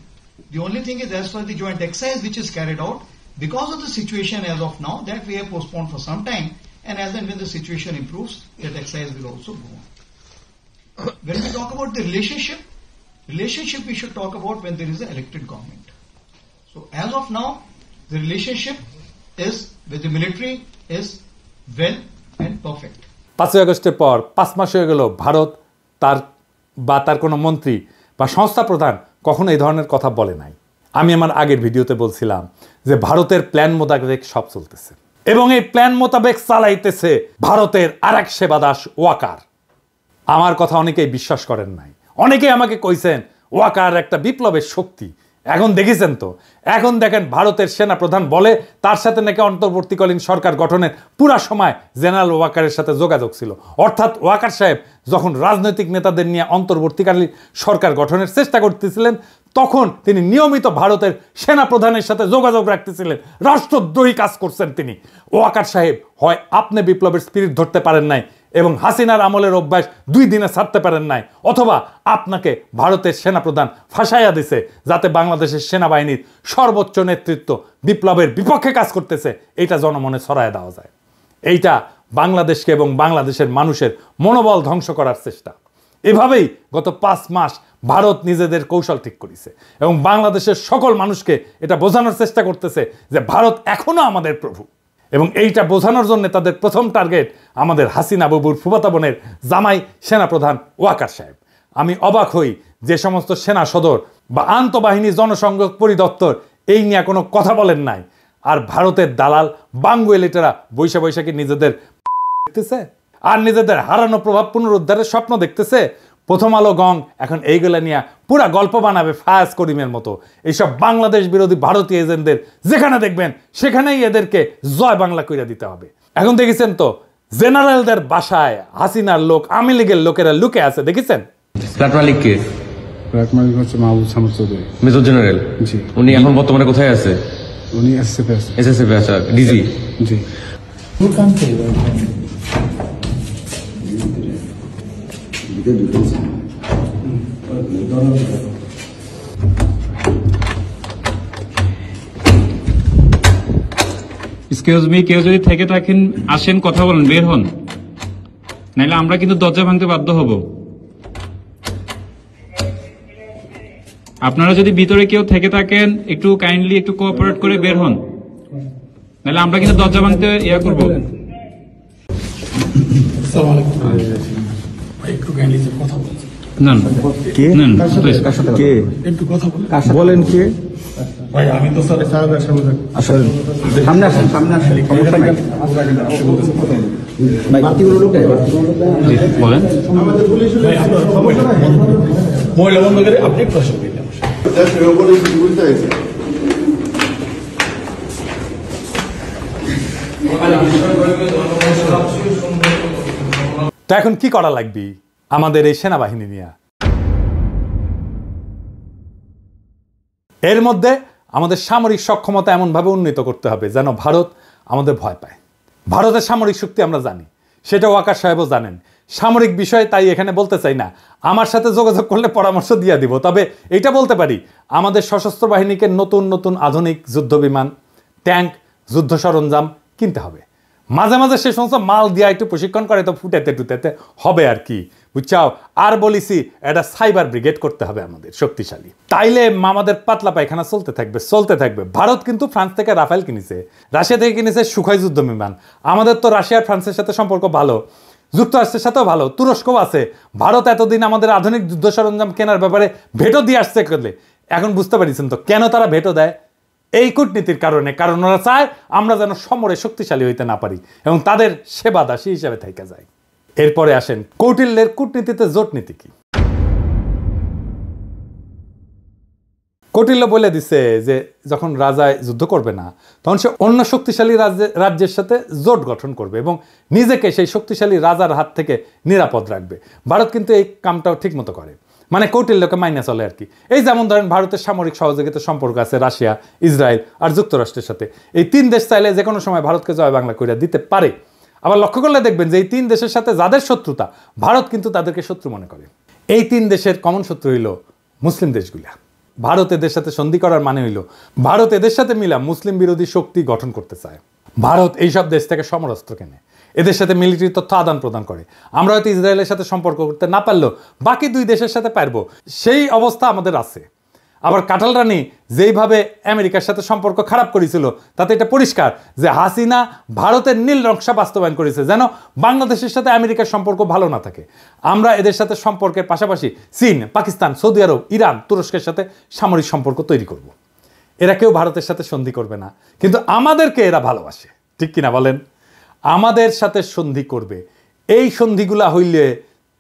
The only thing is, as far as the joint exercise which is carried out, because of the situation as of now, that we have postponed for some time, and as and when the situation improves, that exercise will also go on. When we talk about the relationship we should talk about when there is an elected government. So as of now, the relationship is with the military is well and perfect. 5ই আগস্টের পর 5 মাস হয়ে গেল ভারত তার কোনো মন্ত্রী বা সংস্থা প্রধান কখনো এই ধরনের কথা বলে নাই। আমি আমার আগের ভিডিওতে বলছিলাম যে ভারতের প্ল্যান মোতাবেক সব চলতেছে, এবং এই প্ল্যান মোতাবেক চালাইতেছে ভারতের আরেক সেবাদাস ওয়াকার। আমার কথা অনেকেই বিশ্বাস করেন নাই, অনেকেই আমাকে কইছেন ওয়াকার একটা বিপ্লবের শক্তি। এখন দেখেছেন তো, এখন দেখেন ভারতের সেনা প্রধান বলে তার সাথে নাকি অন্তর্বর্তীকালীন সরকার গঠনের পুরা সময় জেনারেল ওয়াকারের সাথে যোগাযোগ ছিল। অর্থাৎ ওয়াকার সাহেব যখন রাজনৈতিক নেতাদের নিয়ে অন্তর্বর্তীকালীন সরকার গঠনের চেষ্টা করতেছিলেন, তখন তিনি নিয়মিত ভারতের সেনা প্রধানের সাথে যোগাযোগ রাখতেছিলেন। রাষ্ট্রদ্রোহী কাজ করছেন তিনি। ওয়াকার সাহেব হয় আপনি বিপ্লবের স্পিরিট ধরতে পারেন নাই এবং হাসিনার আমলের অভ্যাস 2 দিনে ছাড়তে পারেন নাই, অথবা আপনাকে ভারতের সেনাপ্রধান ফাঁসাইয়া দিছে যাতে বাংলাদেশের সেনাবাহিনীর সর্বোচ্চ নেতৃত্ব বিপ্লবের বিপক্ষে কাজ করতেছে, এইটা জনমনে ছড়ায় দেওয়া যায়। এইটা বাংলাদেশকে এবং বাংলাদেশের মানুষের মনোবল ধ্বংস করার চেষ্টা। এভাবেই গত 5 মাস ভারত নিজেদের কৌশল ঠিক করেছে এবং বাংলাদেশের সকল মানুষকে এটা বোঝানোর চেষ্টা করতেছে যে ভারত এখনো আমাদের প্রভু। এবং এইটা বোঝানোর জন্য তাদের প্রথম টার্গেট আমাদের হাসিনা বাবুর ফুফাতো বোনের জামাই সেনাপ্রধান ওয়াকার সাহেব। আমি অবাক হই যে সমস্ত সেনা সদর বা আন্তঃবাহিনী জনসংযোগ পরিদপ্তর এই নিয়ে কোনো কথা বলেন নাই, আর ভারতের দালাল বাঙ্গুয়েলিটারা বৈশাখী নিজেদের দেখতেছে আর নিজেদের হারানো প্রভাব পুনরুদ্ধারের স্বপ্ন দেখতেছে। প্রথম আলো গং এখন এইগুলা নিয়ে পুরা গল্প বানাবে ফায়াজ করিমের মতো। এইসব বাংলাদেশ বিরোধী ভারতীয় এজেন্টদের যেখানে দেখবেন সেখানেই এদেরকে জয় বাংলা কইরা দিতে হবে। এখন দেখেছেন তো জেনারেলদের বাসায় হাসিনার লোক, আওয়ামী লীগের লোকেরা লুকে আছে, দেখেছেন? ফ্ল্যাট মালিক কে? ফ্ল্যাট মালিক হচ্ছে মাহবুব সামর চৌধুরী, মেজর জেনারেল। জি। উনি এখন বর্তমানে কোথায় আছে? উনি এসএসএফ আছে। এসএসএফ আছে, ডিজি। জি। এক্সকিউজ মি, কেউ যদি থেকে থাকেন আসেন, কথা বলেন, বের হন, নাইলে আমরা কিন্তু দরজা ভাঙতে বাধ্য হব। আপনারা যদি ভিতরে কেউ থেকে থাকেন একটু কাইন্ডলি একটু কোঅপারেট করে বের হন, নাইলে আমরা কিন্তু দরজা ভাঙতে ইয়া করব। বলেন কে? ভাই আমি তো স্যার সাহেবের সামনে আসেন, সামনে আসেন, সামনে আসেন, সমস্যা নাই। বাতিগুলো লোক বলেন। মহিলা বন্ধ করে আপনি প্রশ্ন দিলেন। তো এখন কি করা লাগবে আমাদের এই সেনাবাহিনী নিয়ে? এর মধ্যে আমাদের সামরিক সক্ষমতা এমনভাবে উন্নীত করতে হবে যেন ভারত আমাদের ভয় পায়। ভারতের সামরিক শক্তি আমরা জানি, সেটা ওয়াকার সাহেবও জানেন। সামরিক বিষয়ে তাই এখানে বলতে চাই না, আমার সাথে যোগাযোগ করলে পরামর্শ দিয়ে দিব। তবে এটা বলতে পারি, আমাদের সশস্ত্র বাহিনীকে নতুন নতুন আধুনিক যুদ্ধ বিমান, ট্যাঙ্ক, যুদ্ধ সরঞ্জাম কিনতে হবে। মাঝে মাঝে সে সমস্ত মাল দিয়া একটু প্রশিক্ষণ করে তো ফুটাতে টুটাতে হবে আর কি, বুঝছাও। আর বলিছি এটা সাইবার ব্রিগেড করতে হবে আমাদের শক্তিশালী, তাইলে আমাদের পাতলা পায়খানা চলতে থাকবে। ভারত কিন্তু ফ্রান্স থেকে রাফেল কিনেছে, রাশিয়া থেকে কিনেছে সুখোই যুদ্ধ বিমান। আমাদের তো রাশিয়া আর ফ্রান্সের সাথে সম্পর্ক ভালো, যুক্তরাষ্ট্রের সাথেও ভালো, তুরস্কও আছে। ভারত এতদিন আমাদের আধুনিক যুদ্ধ সরঞ্জাম কেনার ব্যাপারে ভেটো দিয়ে আসছে করলে, এখন বুঝতে পারছেন তো কেন তারা ভেটো দেয়? এই কূটনীতির কারণে, কারণ ওরা চায় আমরা যেন সমরে শক্তিশালী হইতে না পারি এবং তাদের সেবা দাসী হিসাবে থেকে যায়। এরপরে আসেন কৌটিল্যের কূটনীতিতে জোট নীতি কি। কৌটিল্য বলে দিছে যে যখন রাজায় যুদ্ধ করবে না তখন সে অন্য শক্তিশালী রাজ্যের সাথে জোট গঠন করবে এবং নিজেকে সেই শক্তিশালী রাজার হাত থেকে নিরাপদ রাখবে। ভারত কিন্তু এই কামটাও ঠিক মতো করে, মানে কৌটিল্যকে মাইনে চলে আর কি। এই যেমন ধরেন ভারতের সামরিক সহযোগিতার সম্পর্ক আছে রাশিয়া, ইসরায়েল আর যুক্তরাষ্ট্রের সাথে। এই তিন দেশ চাইলে যে কোনো সময় ভারতকে জয় বাংলা করে দিতে পারে। আবার লক্ষ্য করলে দেখবেন যে এই তিন দেশের সাথে যাদের শত্রুতা, ভারত কিন্তু তাদেরকে শত্রু মনে করে। এই তিন দেশের কমন শত্রু হইল মুসলিম দেশগুলা। ভারত এদের সাথে সন্ধি করার মানে হইল ভারত এদের সাথে মিলা মুসলিম বিরোধী শক্তি গঠন করতে চায়। ভারত এইসব দেশ থেকে সমরাস্ত্র কেনে, এদের সাথে মিলিটারি তথ্য আদান প্রদান করে। আমরা হয়তো ইসরায়েলের সাথে সম্পর্ক করতে না পারলেও বাকি দুই দেশের সাথে পারবো, সেই অবস্থা আমাদের আছে। আবার কাঁঠাল রানী যেইভাবে আমেরিকার সাথে সম্পর্ক খারাপ করেছিল তাতে এটা পরিষ্কার যে হাসিনা ভারতের নীল নকশা বাস্তবায়ন করেছে যেন বাংলাদেশের সাথে আমেরিকার সম্পর্ক ভালো না থাকে। আমরা এদের সাথে সম্পর্কের পাশাপাশি চীন, পাকিস্তান, সৌদি আরব, ইরান, তুরস্কের সাথে সামরিক সম্পর্ক তৈরি করব। এরা কেউ ভারতের সাথে সন্ধি করবে না, কিন্তু আমাদেরকে এরা ভালোবাসে, ঠিক কিনা বলেন? আমাদের সাথে সন্ধি করবে। এই সন্ধিগুলা হইলে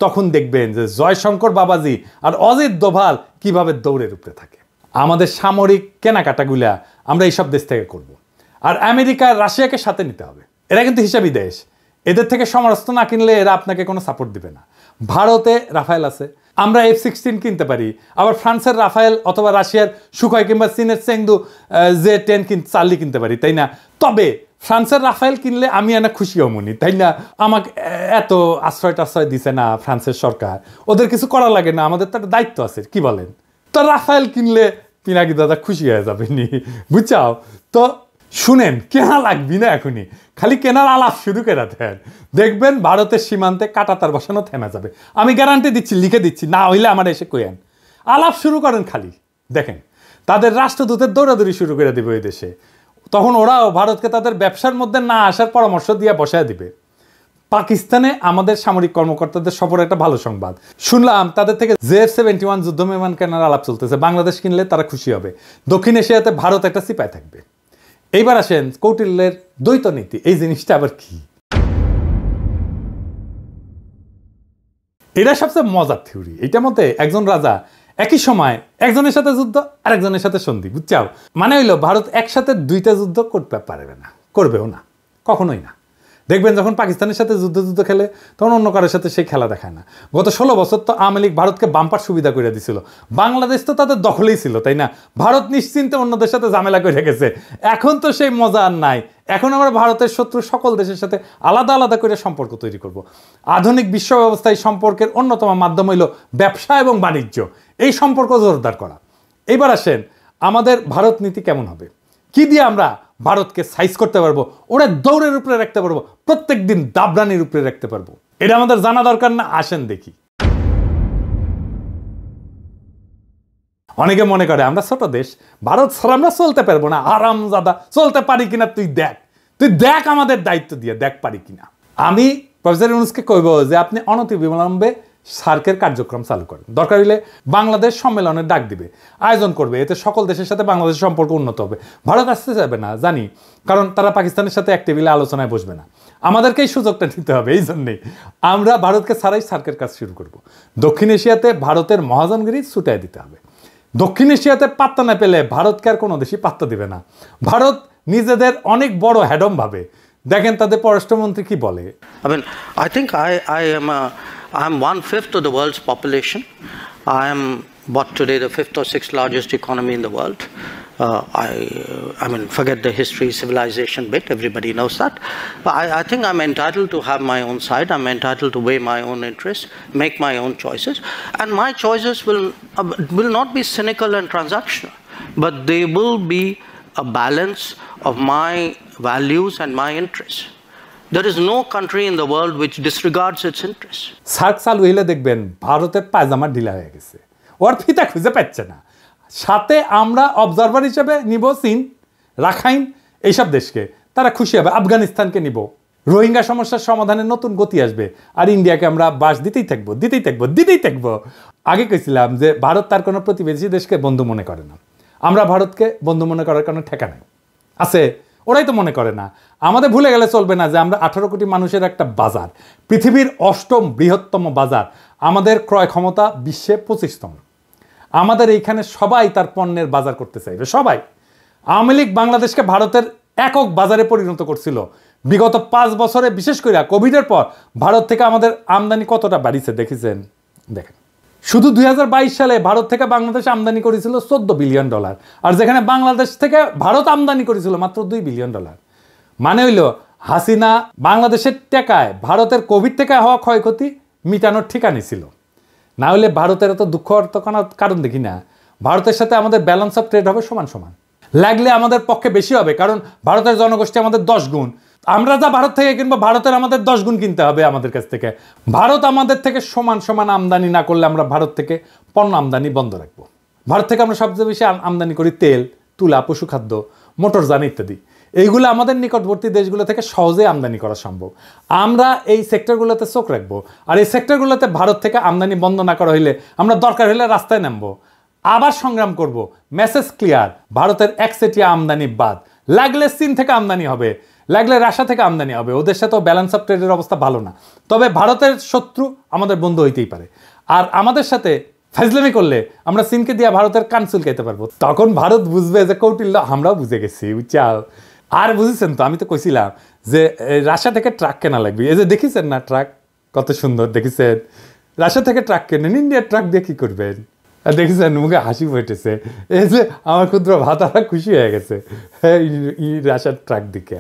তখন দেখবেন যে জয়শঙ্কর বাবাজি আর অজিত দোভাল কিভাবে দৌড়ের উপরে থাকে। আমাদের সামরিক কেনাকাটাগুলা আমরা এইসব দেশ থেকে করব। আর আমেরিকা, রাশিয়াকে সাথে নিতে হবে। এরা কিন্তু হিসাবি দেশ, এদের থেকে সমরাস্ত্র না কিনলে এরা আপনাকে কোনো সাপোর্ট দিবে না। ভারতে রাফায়েল আছে, আমরা F-16 কিনতে পারি। আবার ফ্রান্সের রাফায়েল অথবা রাশিয়ার সুখোই কিংবা চীনের চেংদু J-10 চার্লি কিনতে পারি, তাই না? তবে ফ্রান্সের রাফায়েল কিনলে আমি এনা খুশিও মনি, তাই না? আমাকে এত আশ্রয় দিছে না ফ্রান্সের সরকার, ওদের কিছু করা লাগে না, আমাদের তো একটা দায়িত্ব আছে, কি বলেন? তো রাফায়েল কিনলে পিনাকি দাদা খুশি হয়ে যাবে নি, বুঝছাও? তো শুনেন, কেনা লাগবি না এখনই, খালি কেনার আলাপ শুরু করে দেন, দেখবেন ভারতের সীমান্তে কাঁটাতার বসানো থেমে যাবে। আমি গ্যারান্টি দিচ্ছি, লিখে দিচ্ছি, না হইলে আমার এসে কইেন। আলাপ শুরু করেন খালি, দেখেন তাদের রাষ্ট্রদূতের দৌড়াদৌড়ি শুরু করে দেবে ওই দেশে। তখন ওরাও ভারতকে তাদের ব্যবসার মধ্যে না আসার পরামর্শ দিয়ে বসায় দিবে। পাকিস্তানে আমাদের সামরিক কর্মকর্তাদের সফর একটা ভালো সংবাদ শুনলাম, তাদের থেকে J-71 যুদ্ধ বিমান কেনার আলাপ চলতেছে। বাংলাদেশ কিনলে তারা খুশি হবে। দক্ষিণ এশিয়াতে ভারত একটা সিপাই থাকবে। এইবার আসেন কৌটিল্যের দ্বৈত নীতি, এই জিনিসটা আবার কি? এটা সবচেয়ে মজার থিওরি। এইটার মধ্যে একজন রাজা একই সময় একজনের সাথে যুদ্ধ আর একজনের সাথে সন্ধি, বুঝছাও? মানে হইলো ভারত একসাথে দুইটা যুদ্ধ করতে পারবে না, করবেও না, কখনোই না। দেখবেন যখন পাকিস্তানের সাথে যুদ্ধ খেলে তখন অন্য কারোর সাথে সেই খেলা দেখায় না। গত 16 বছর তো আওয়ামী লীগ ভারতকে বাম্পার সুবিধা করে দিছিল। বাংলাদেশ তো তাদের দখলেই ছিল, তাই না? ভারত নিশ্চিন্তে অন্যদের সাথে ঝামেলা করে গেছে। এখন তো সেই মজা আর নাই। এখন আমরা ভারতের শত্রু সকল দেশের সাথে আলাদা আলাদা করে সম্পর্ক তৈরি করব। আধুনিক বিশ্ব ব্যবস্থায় সম্পর্কের অন্যতম মাধ্যম হইল ব্যবসা এবং বাণিজ্য, এই সম্পর্ক জোরদার করা। এইবার আসেন আমাদের ভারত নীতি কেমন হবে, কি দিয়ে আমরা ভারতকে সাইজ করতে পারবো, ওরা দৌড়ের উপরে রাখতে পারবো, প্রত্যেক দিন দাবরানির উপরে রাখতে পারবো। এটা আমাদের জানা দরকার না? আসেন দেখি। অনেকে মনে করে আমরা ছোট দেশ, ভারত ছাড়া আমরা চলতে পারবো না। আরামজাদা, চলতে পারি কিনা তুই দেখ আমাদের দায়িত্ব দিয়ে দেখ পারি কিনা। আমি প্রফেসর ইউনূসকে কইব যে আপনি অনতিবিলম্বে সার্কের কার্যক্রম চালু করেন। দরকার হলে বাংলাদেশ সম্মেলনের ডাক দিবে, আয়োজন করবে, এতে সকল দেশের সাথে বাংলাদেশের সম্পর্ক উন্নত হবে। ভারত আসতে যাবে না জানি, কারণ তারা পাকিস্তানের সাথে এক টেবিলে আলোচনায় বসবে না। আমাদেরকেই সুযোগটা নিতে হবে। এই জন্যেই আমরা ভারতকে ছাড়াই সার্কের কাজ শুরু করব। দক্ষিণ এশিয়াতে ভারতের মহাজনগিরি ছুটাই দিতে হবে। দক্ষিণ এশিয়াতে পাত্তা না পেলে ভারতকে আর কোনো দেশই পাত্তা দিবে না। ভারত নিজেদের অনেক বড় হ্যাডম ভাবে। দেখেন তাদের পররাষ্ট্রমন্ত্রী কি বলে। I think I'm 1/5 of the world's population. I am today the 5th or 6th largest economy in the world. I mean, forget the history, civilization bit, everybody knows that. But I think I'm entitled to have my own side, I'm entitled to weigh my own interests, make my own choices. And my choices will not be cynical and transactional, but they will be a balance of my values and my interests. There is no country in the world which disregards its interests. SAARC চালু হইলে দেখবেন ভারতের পায়জামা ঢিলা হয়ে গেছে, ওর ফিতা খুঁজে পাচ্ছে না। সাথে আমরা অবজারভার হিসেবে নিব চীন, রাখাইন, এইসব দেশকে, তারা খুশি হবে। আফগানিস্তানকে নিব, রোহিঙ্গা সমস্যার সমাধানে নতুন গতি আসবে। আর ইন্ডিয়াকে আমরা বাস দিতেই থাকবো। আগে কইছিলাম যে ভারত তার কোনো প্রতিবেশী দেশকে বন্ধু মনে করে না। আমরা ভারতকে বন্ধু মনে করার কোনো ঠেকা নেই আছে, ওরাই তো মনে করে না। আমাদের ভুলে গেলে চলবে না যে আমরা 18 কোটি মানুষের একটা বাজার, পৃথিবীর 8ম বৃহত্তম বাজার, আমাদের ক্রয় ক্ষমতা বিশ্বে 25তম। আমাদের এইখানে সবাই তার পণ্যের বাজার করতে চাইবে, সবাই। আওয়ামী লীগ বাংলাদেশকে ভারতের একক বাজারে পরিণত করছিল। বিগত 5 বছরে, বিশেষ করে কোভিডের পর ভারত থেকে আমাদের আমদানি কতটা বাড়িছে দেখেছেন? দেখেন, শুধু 2022 সালে ভারত থেকে বাংলাদেশ আমদানি করেছিল $14 বিলিয়ন, আর যেখানে বাংলাদেশ থেকে ভারত আমদানি করেছিল মাত্র $2 বিলিয়ন। মানে হইল হাসিনা বাংলাদেশের টাকায় ভারতের কোভিড থেকে হওয়া ক্ষয়ক্ষতি মিটানোর ঠিকানি ছিল। না হলে ভারতের এত দুঃখ কারণ দেখি না। ভারতের সাথে আমাদের ব্যালেন্স অফ ট্রেড হবে সমান সমান, লাগলে আমাদের পক্ষে বেশি হবে, কারণ ভারতের জনগোষ্ঠী আমাদের 10 গুণ। আমরা যা ভারত থেকে কিনবো, ভারতের আমাদের 10 গুণ কিনতে হবে আমাদের কাছ থেকে। ভারত আমাদের থেকে সমান সমান আমদানি না করলে আমরা ভারত থেকে পণ্য আমদানি বন্ধ রাখবো। ভারত থেকে আমরা সবচেয়ে বেশি আমদানি করি তেল, তুলা, পশুখাদ্য, মোটরযান ইত্যাদি। এইগুলো আমাদের নিকটবর্তী দেশগুলো থেকে সহজে আমদানি করা সম্ভব। আমরা এই সেক্টরগুলোতে চোখ রাখবো, আর এই সেক্টরগুলোতে ভারত থেকে আমদানি বন্ধ না করা হইলে আমরা দরকার হলে রাস্তায় নামবো, আবার সংগ্রাম করব। মেসেজ ক্লিয়ার, ভারতের একচেটিয়া আমদানি বাদ। লাগলে চীন থেকে আমদানি হবে, লাগলে রাশিয়া থেকে আমদানি হবে। ওদের সাথেও ব্যালেন্স অফ ট্রেডের অবস্থা ভালো না। তবে ভারতের শত্রু আমাদের বন্ধু হইতেই পারে। আর আমাদের সাথে ফাজলামি করলে আমরা চীনকে দিয়ে ভারতের কান চুলকাইতে পারবো। তখন ভারত বুঝবে যে কৌটিল্য আমরাও বুঝে গেছি, বুঝছাও। আর বুঝেছেন তো, আমি তো কইছিলাম যে রাশিয়া থেকে ট্রাক কেনা লাগবে। এই যে দেখেছেন না ট্রাক কত সুন্দর, দেখেছেন? রাশিয়া থেকে ট্রাক কেনেন, ইন্ডিয়ার ট্রাক দিয়ে কি করবেন? দেখেছেন, মুখে হাসি ফুটেছে। এই যে আমার ক্ষুদ্র ভাতারা খুশি হয়ে গেছে রাশিয়ার ট্রাক দিকে।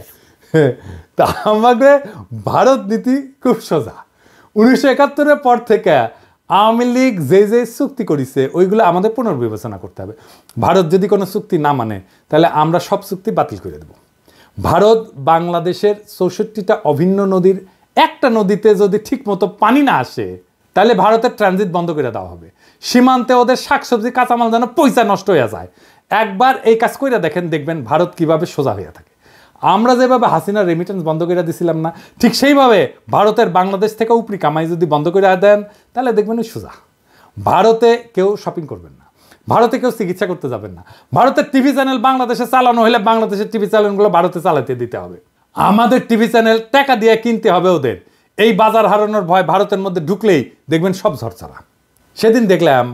তা আমাদের ভারত নীতি খুব সোজা। 1971-এর পর থেকে আওয়ামী লীগ যে চুক্তি করেছে ওইগুলো আমাদের পুনর্বিবেচনা করতে হবে। ভারত যদি কোনো চুক্তি না মানে তাহলে আমরা সব চুক্তি বাতিল করে দেব। ভারত বাংলাদেশের 64টা অভিন্ন নদীর একটা নদীতে যদি ঠিক মতো পানি না আসে তাহলে ভারতের ট্রানজিট বন্ধ করে দেওয়া হবে। সীমান্তে ওদের শাকসবজি কাঁচামাল যেন পয়সা নষ্ট হয়ে যায়। একবার এই কাজ করে দেখবেন ভারত কিভাবে সোজা হয়ে থাকে। আমরা যেভাবে হাসিনার রেমিটেন্স বন্ধ করে দিছিলাম না, ঠিক সেইভাবে ভারতের বাংলাদেশ থেকে উপরি কামাই যদি বন্ধ করে দেন তাহলে দেখবেন ওই সোজা। ভারতে কেউ শপিং করবেন না, ভারতে কেউ চিকিৎসা করতে যাবেন না। ভারতের টিভি চ্যানেল বাংলাদেশে চালানো হলে বাংলাদেশের টিভি চ্যানেলগুলো ভারতে চালাতে দিতে হবে। আমাদের টিভি চ্যানেল টাকা দিয়ে কিনতে হবে ওদের। এই বাজার হারানোর ভয় ভারতের মধ্যে ঢুকলেই দেখবেন সব ঝরঝরা। সেদিন দেখলাম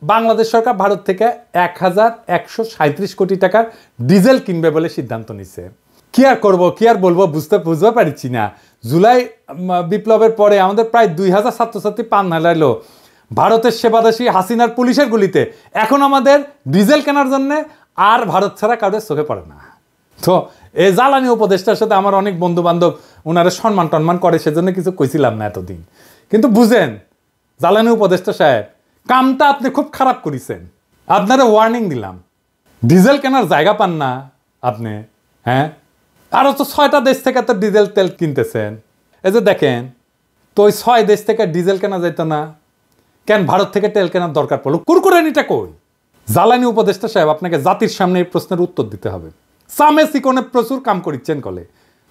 বাংলাদেশ সরকার ভারত থেকে 1137 কোটি টাকার ডিজেল কিনবে বলে সিদ্ধান্ত নিচ্ছে। কি আর করবো, কি আর বলবো, বুঝতে পারছি না। জুলাই বিপ্লবের পরে আমাদের প্রায় 2000 ছাত্রছাত্রী পান হারাইলো ভারতের সেবাদাসী হাসিনার পুলিশের গুলিতে। এখন আমাদের ডিজেল কেনার জন্য আর ভারত ছাড়া কারোর চোখে পড়ে না। তো এই জ্বালানি উপদেষ্টার সাথে আমার অনেক বন্ধু বান্ধব ওনারা সম্মান টন্মান করে, সেজন্য কিছু কইছিলাম না এতদিন। কিন্তু বুঝেন জ্বালানি উপদেষ্টা সাহেব, কামটা আপনি খুব খারাপ করেছেন। আপনারা ওয়ার্নিং দিলাম, ডিজেল কেনার জায়গা পান না আপনি। হ্যাঁ, আরও তো 6টা দেশ থেকে তো ডিজেল তেল কিনতেছেন। এই যে দেখেন তো ওই 6 দেশ থেকে ডিজেল কেনা যেত না কেন? ভারত থেকে তেল কেনার দরকার পড়লো? কুরকুরানিটা কই? জ্বালানি উপদেষ্টা সাহেব, আপনাকে জাতির সামনে এই প্রশ্নের উত্তর দিতে হবে। সামে সিকোনে প্রচুর কাম করিচ্ছেন কলে,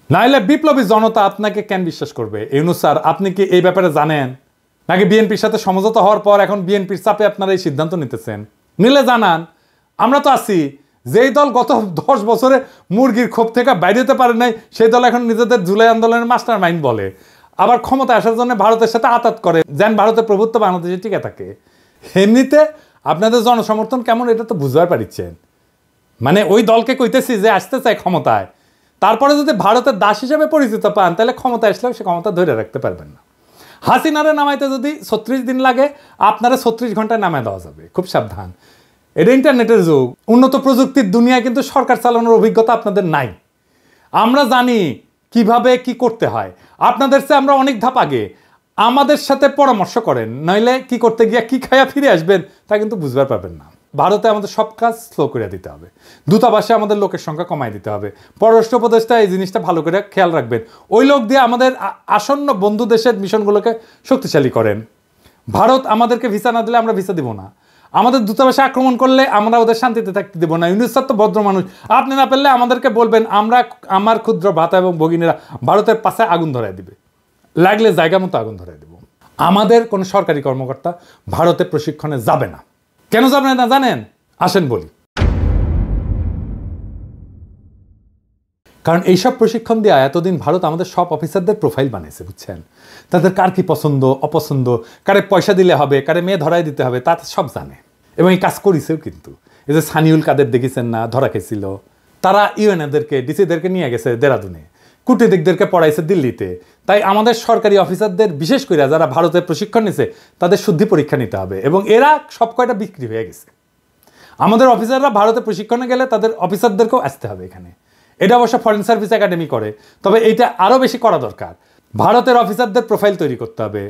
নাইলে বিপ্লবী জনতা আপনাকে কেন বিশ্বাস করবে? ইউনূস স্যার, আপনি কি এই ব্যাপারে জানেন? নাকি বিএনপির সাথে সমঝোতা হওয়ার পর এখন বিএনপির চাপে আপনারা এই সিদ্ধান্ত নিতেছেন? নিলে জানান, আমরা তো আছি। যেই দল গত 10 বছরে মুরগির ক্ষোভ থেকে বাইরে হতে পারে নাই, সেই দল এখন নিজেদের জুলাই আন্দোলনের মাস্টার মাইন্ড বলে। আবার ক্ষমতা আসার জন্য ভারতের সাথে আতাত করে, যেন ভারতের প্রভুত্ব বাংলাদেশে টিকে থাকে। এমনিতে আপনাদের জনসমর্থন কেমন এটা তো বুঝতে পারছেন। মানে ওই দলকে কইতেছি যে আসতে চায় ক্ষমতায়, তারপরে যদি ভারতের দাস হিসেবে পরিচিত পান তাহলে ক্ষমতা আসলেও সে ক্ষমতা ধরে রাখতে পারবেন না। হাসিনারে নামাইতে যদি 36 দিন লাগে, আপনারা 36 ঘন্টায় নামায় দেওয়া যাবে। খুব সাবধান, এটা ইন্টারনেটের যুগ, উন্নত প্রযুক্তির দুনিয়ায় কিন্তু সরকার চালানোর অভিজ্ঞতা আপনাদের নাই। আমরা জানি কিভাবে কি করতে হয়, আপনাদের চেয়ে আমরা অনেক ধাপ আগে। আমাদের সাথে পরামর্শ করেন, নইলে কি করতে গিয়ে কি খায়া ফিরে আসবেন তা কিন্তু বুঝবার পারবেন না। ভারতে আমাদের সব কাজ স্লো করে দিতে হবে, দূতাবাসে আমাদের লোকের সংখ্যা কমাই দিতে হবে। পররাষ্ট্র উপদেষ্টা এই জিনিসটা ভালো করে খেয়াল রাখবেন, ওই লোক দিয়ে আমাদের আসন্ন বন্ধু দেশের মিশনগুলোকে শক্তিশালী করেন। ভারত আমাদেরকে ভিসা না দিলে আমরা ভিসা দিব না, আমাদের দূতাবাসে আক্রমণ করলে আমরা ওদের শান্তিতে থাকতে দেবো না। ইউনুস স্যার তো ভদ্র মানুষ, আপনি না পেলে আমাদেরকে বলবেন, আমার ক্ষুদ্র ভাতা এবং ভগিনীরা ভারতের পাশে আগুন ধরায় দিবে, লাগলে জায়গা মতো আগুন ধরায় দেব। আমাদের কোনো সরকারি কর্মকর্তা ভারতে প্রশিক্ষণে যাবে না। কেন যাবে না জানেন? আসেন বলি। কারণ এইসব প্রশিক্ষণ দেওয়া এতদিন ভারত আমাদের সব অফিসারদের প্রোফাইল বানিয়েছে, বুঝছেন? তাদের কার কি পছন্দ অপছন্দ, কারে পয়সা দিলে হবে, কারে মেয়ে ধরাই দিতে হবে, তা সব জানে এবং এই কাজ করেছেও। কিন্তু এই যে সানিউল কাদের দেখেছেন না, ধরা খেয়েছিল, তারা ইউএনএদেরকে ডিসিদেরকে নিয়ে গেছে দেরাদুনে, কূটনীতিকদেরকে পড়াইছে দিল্লিতে। তাই আমাদের সরকারি অফিসারদের বিশেষ করে যারা ভারতে প্রশিক্ষণ নিছে তাদের শুদ্ধি পরীক্ষা নিতে হবে, এবং এরা সব কয়টা বিক্রি হয়ে গেছে। আমাদের অফিসাররা ভারতে প্রশিক্ষণে গেলে তাদের অফিসারদেরকেও আসতে হবে এখানে। এটা অবশ্য ফরেন সার্ভিস একাডেমি করে, তবে এইটা আরও বেশি করা দরকার। ভারতের অফিসারদের প্রোফাইল তৈরি করতে হবে,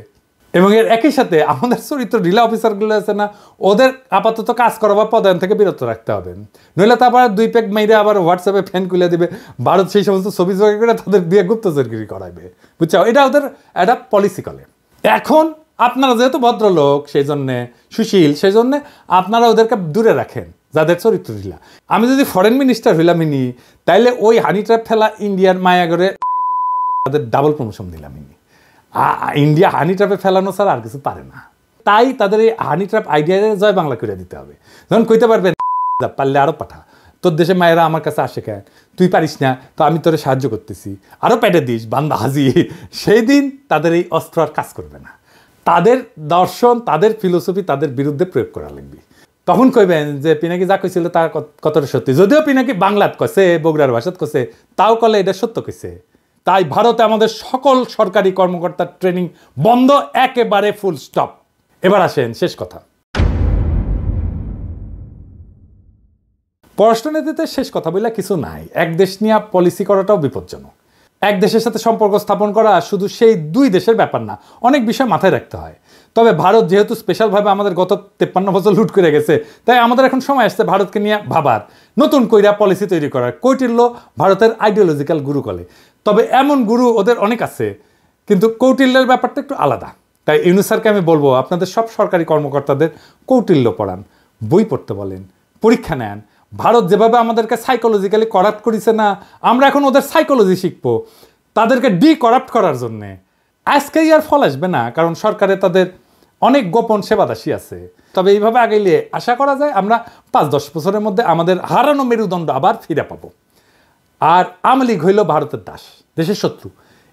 এবং এর একই সাথে আমাদের চরিত্র ঢিলা অফিসারগুলো আছে না, ওদের আপাতত কাজ করা বা পদায়ন থেকে বিরত রাখতে হবে। নইলে তারপর 2 পেগ মেরে আবার হোয়াটসঅ্যাপে ফ্যান খুলে দিবে, ভারত সেই সমস্ত ছবি জোগাড় করে তাদের দিয়ে গুপ্তচরগিরি করাইবে, বুঝছো? এটা ওদের একটা পলিসি করে। এখন আপনারা যেহেতু ভদ্রলোক, সেই জন্যে সুশীল, সেই জন্যে আপনারা ওদেরকে দূরে রাখেন যাদের চরিত্র ঢিলা। আমি যদি ফরেন মিনিস্টার হইলাম ইনি, তাইলে ওই হানি ট্র্যাপ ফেলা ইন্ডিয়ার মায়াগরে তাদের ডাবল প্রমোশন দিলাম ইনি। ইন্ডিয়া হানি ট্র্যাপে ফেলানো ছাড়া আর কিছু পারে না। তাই তাদের এই হানি ট্র্যাপ আইডিয়া জয় বাংলা করে দিতে হবে। যখন কইতে পারবেন পারলে আরও পাঠা, তোর দেশে মায়েরা আমার কাছে আসে কেন, তুই পারিস না, তো আমি তোরে সাহায্য করতেছি, আরও পেটে দিস বান্দা হাজি, সেই দিন তাদের এই অস্ত্র আর কাজ করবে না। তাদের দর্শন, তাদের ফিলোসফি তাদের বিরুদ্ধে প্রয়োগ করা লাগবে। তখন কইবেন যে পিনাকি যা কইছিল তার কতটা সত্যি, যদিও পিনাকি বাংলাত কছে, বগুড়ার ভাষাত কছে, তাও কলে এটা সত্য কইছে। তাই ভারতে আমাদের সকল সরকারি কর্মকর্তার ট্রেনিং বন্ধ, একেবারে ফুল স্টপ। এবার আসেন শেষ কথা। পররাষ্ট্রনীতিতে শেষ কথা বললে কিছু নাই। এক দেশ নিয়ে পলিসি করাটাও বিপজ্জনক। এক দেশের সাথে সম্পর্ক স্থাপন করা শুধু সেই 2 দেশের ব্যাপার না, অনেক বিষয় মাথায় রাখতে হয়। তবে ভারত যেহেতু স্পেশালভাবে আমাদের গত 53 বছর লুট করে গেছে, তাই আমাদের এখন সময় আসছে ভারতকে নিয়ে ভাবার, নতুন কইরা পলিসি তৈরি করার। কৌটিল্য ভারতের আইডিওলজিক্যাল গুরু বলে, তবে এমন গুরু ওদের অনেক আছে, কিন্তু কৌটিল্যের ব্যাপারটা একটু আলাদা। তাই ইউনুস স্যারকে আমি বলবো, আপনাদের সব সরকারি কর্মকর্তাদের কৌটিল্য পড়ান, বই পড়তে বলেন, পরীক্ষা নেন। ভারত যেভাবে আমাদেরকে সাইকোলজিক্যালি করাপ্ট করেছে না, আমরা এখন ওদের সাইকোলজি শিখবো তাদেরকে করাপ্ট করার জন্যে। আজকেই আর ফল আসবে না, কারণ সরকারে তাদের অনেক গোপন সেবাদাসী আছে। তবে এইভাবে আগাইলে আশা করা যায় আমরা 5-10 বছরের মধ্যে আমাদের হারানো মেরুদণ্ড আবার ফিরে পাবো। আর আওয়ামী লীগ হইল ভারতের দাস, দেশের শত্রু।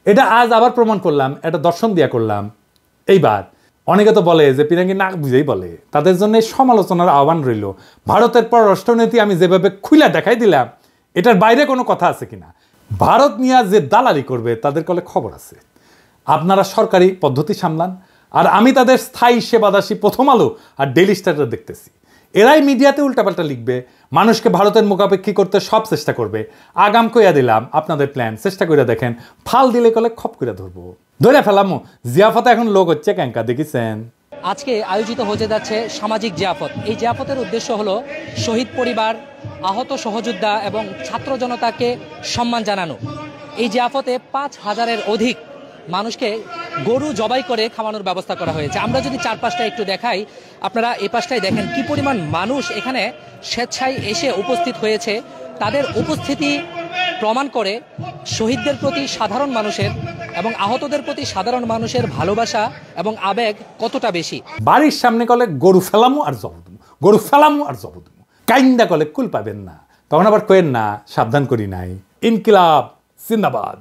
এটা আজ আবার প্রমাণ করলাম, এটা দর্শন দিয়া করলাম। এইবার অনেকে তো বলে যে পিনাকি না বুঝেই বলে, তাদের জন্য সমালোচনার আহ্বান রইল। ভারতের পররাষ্ট্রনীতি আমি যেভাবে খুলে দেখাই দিলাম, এটার বাইরে কোনো কথা আছে কিনা। ভারত নিয়ে যে দালালি করবে তাদের কলে খবর আছে। আপনারা সরকারি পদ্ধতি সামলান, আর আমি তাদের স্থায়ী সেবাদাসী প্রথম আলো আর ডেইলি স্টার দেখতেছি। এরাই মিডিয়াতে উল্টাপাল্টা লিখবে, মানুষকে ভারতের মুখাপেক্ষী করতে সব চেষ্টা করবে। আগাম কইয়া দিলাম আপনাদের প্ল্যান চেষ্টা করে দেখেন, ফাল দিলে কলে খপ করে ধরবো, ধরে ফেলামো। জিয়াফতে এখন লোক হচ্ছে ক্যাঙ্কা, দেখেছেন? আজকে আয়োজিত হতে যাচ্ছে সামাজিক জিয়াফত। এই জিয়াফতের উদ্দেশ্য হলো শহীদ পরিবার, আহত সহযোদ্ধা এবং ছাত্র জনতাকে সম্মান জানানো। এই জিয়াফতে 5000-এর অধিক মানুষকে গরু জবাই করে খাওয়ানোর ব্যবস্থা করা হয়েছে। আমরা যদি চারপাশটা একটু দেখাই, আপনারা এই পাশটায় দেখেন কি পরিমাণ মানুষ এখানে স্বেচ্ছায় এসে উপস্থিত হয়েছে। তাদের উপস্থিতি প্রমাণ করে শহীদদের প্রতি সাধারণ মানুষের এবং আহতদের প্রতি সাধারণ মানুষের ভালোবাসা এবং আবেগ কতটা বেশি। বাড়ির সামনে কলে গরু ফেলামু আর জবদমু, গরু ফেলামু আর জবদমু, কাইন্দা কলে কুল পাবেন না। তখন আবার কয়েন না সাবধান করি নাই। ইনকিলাব জিন্দাবাদ।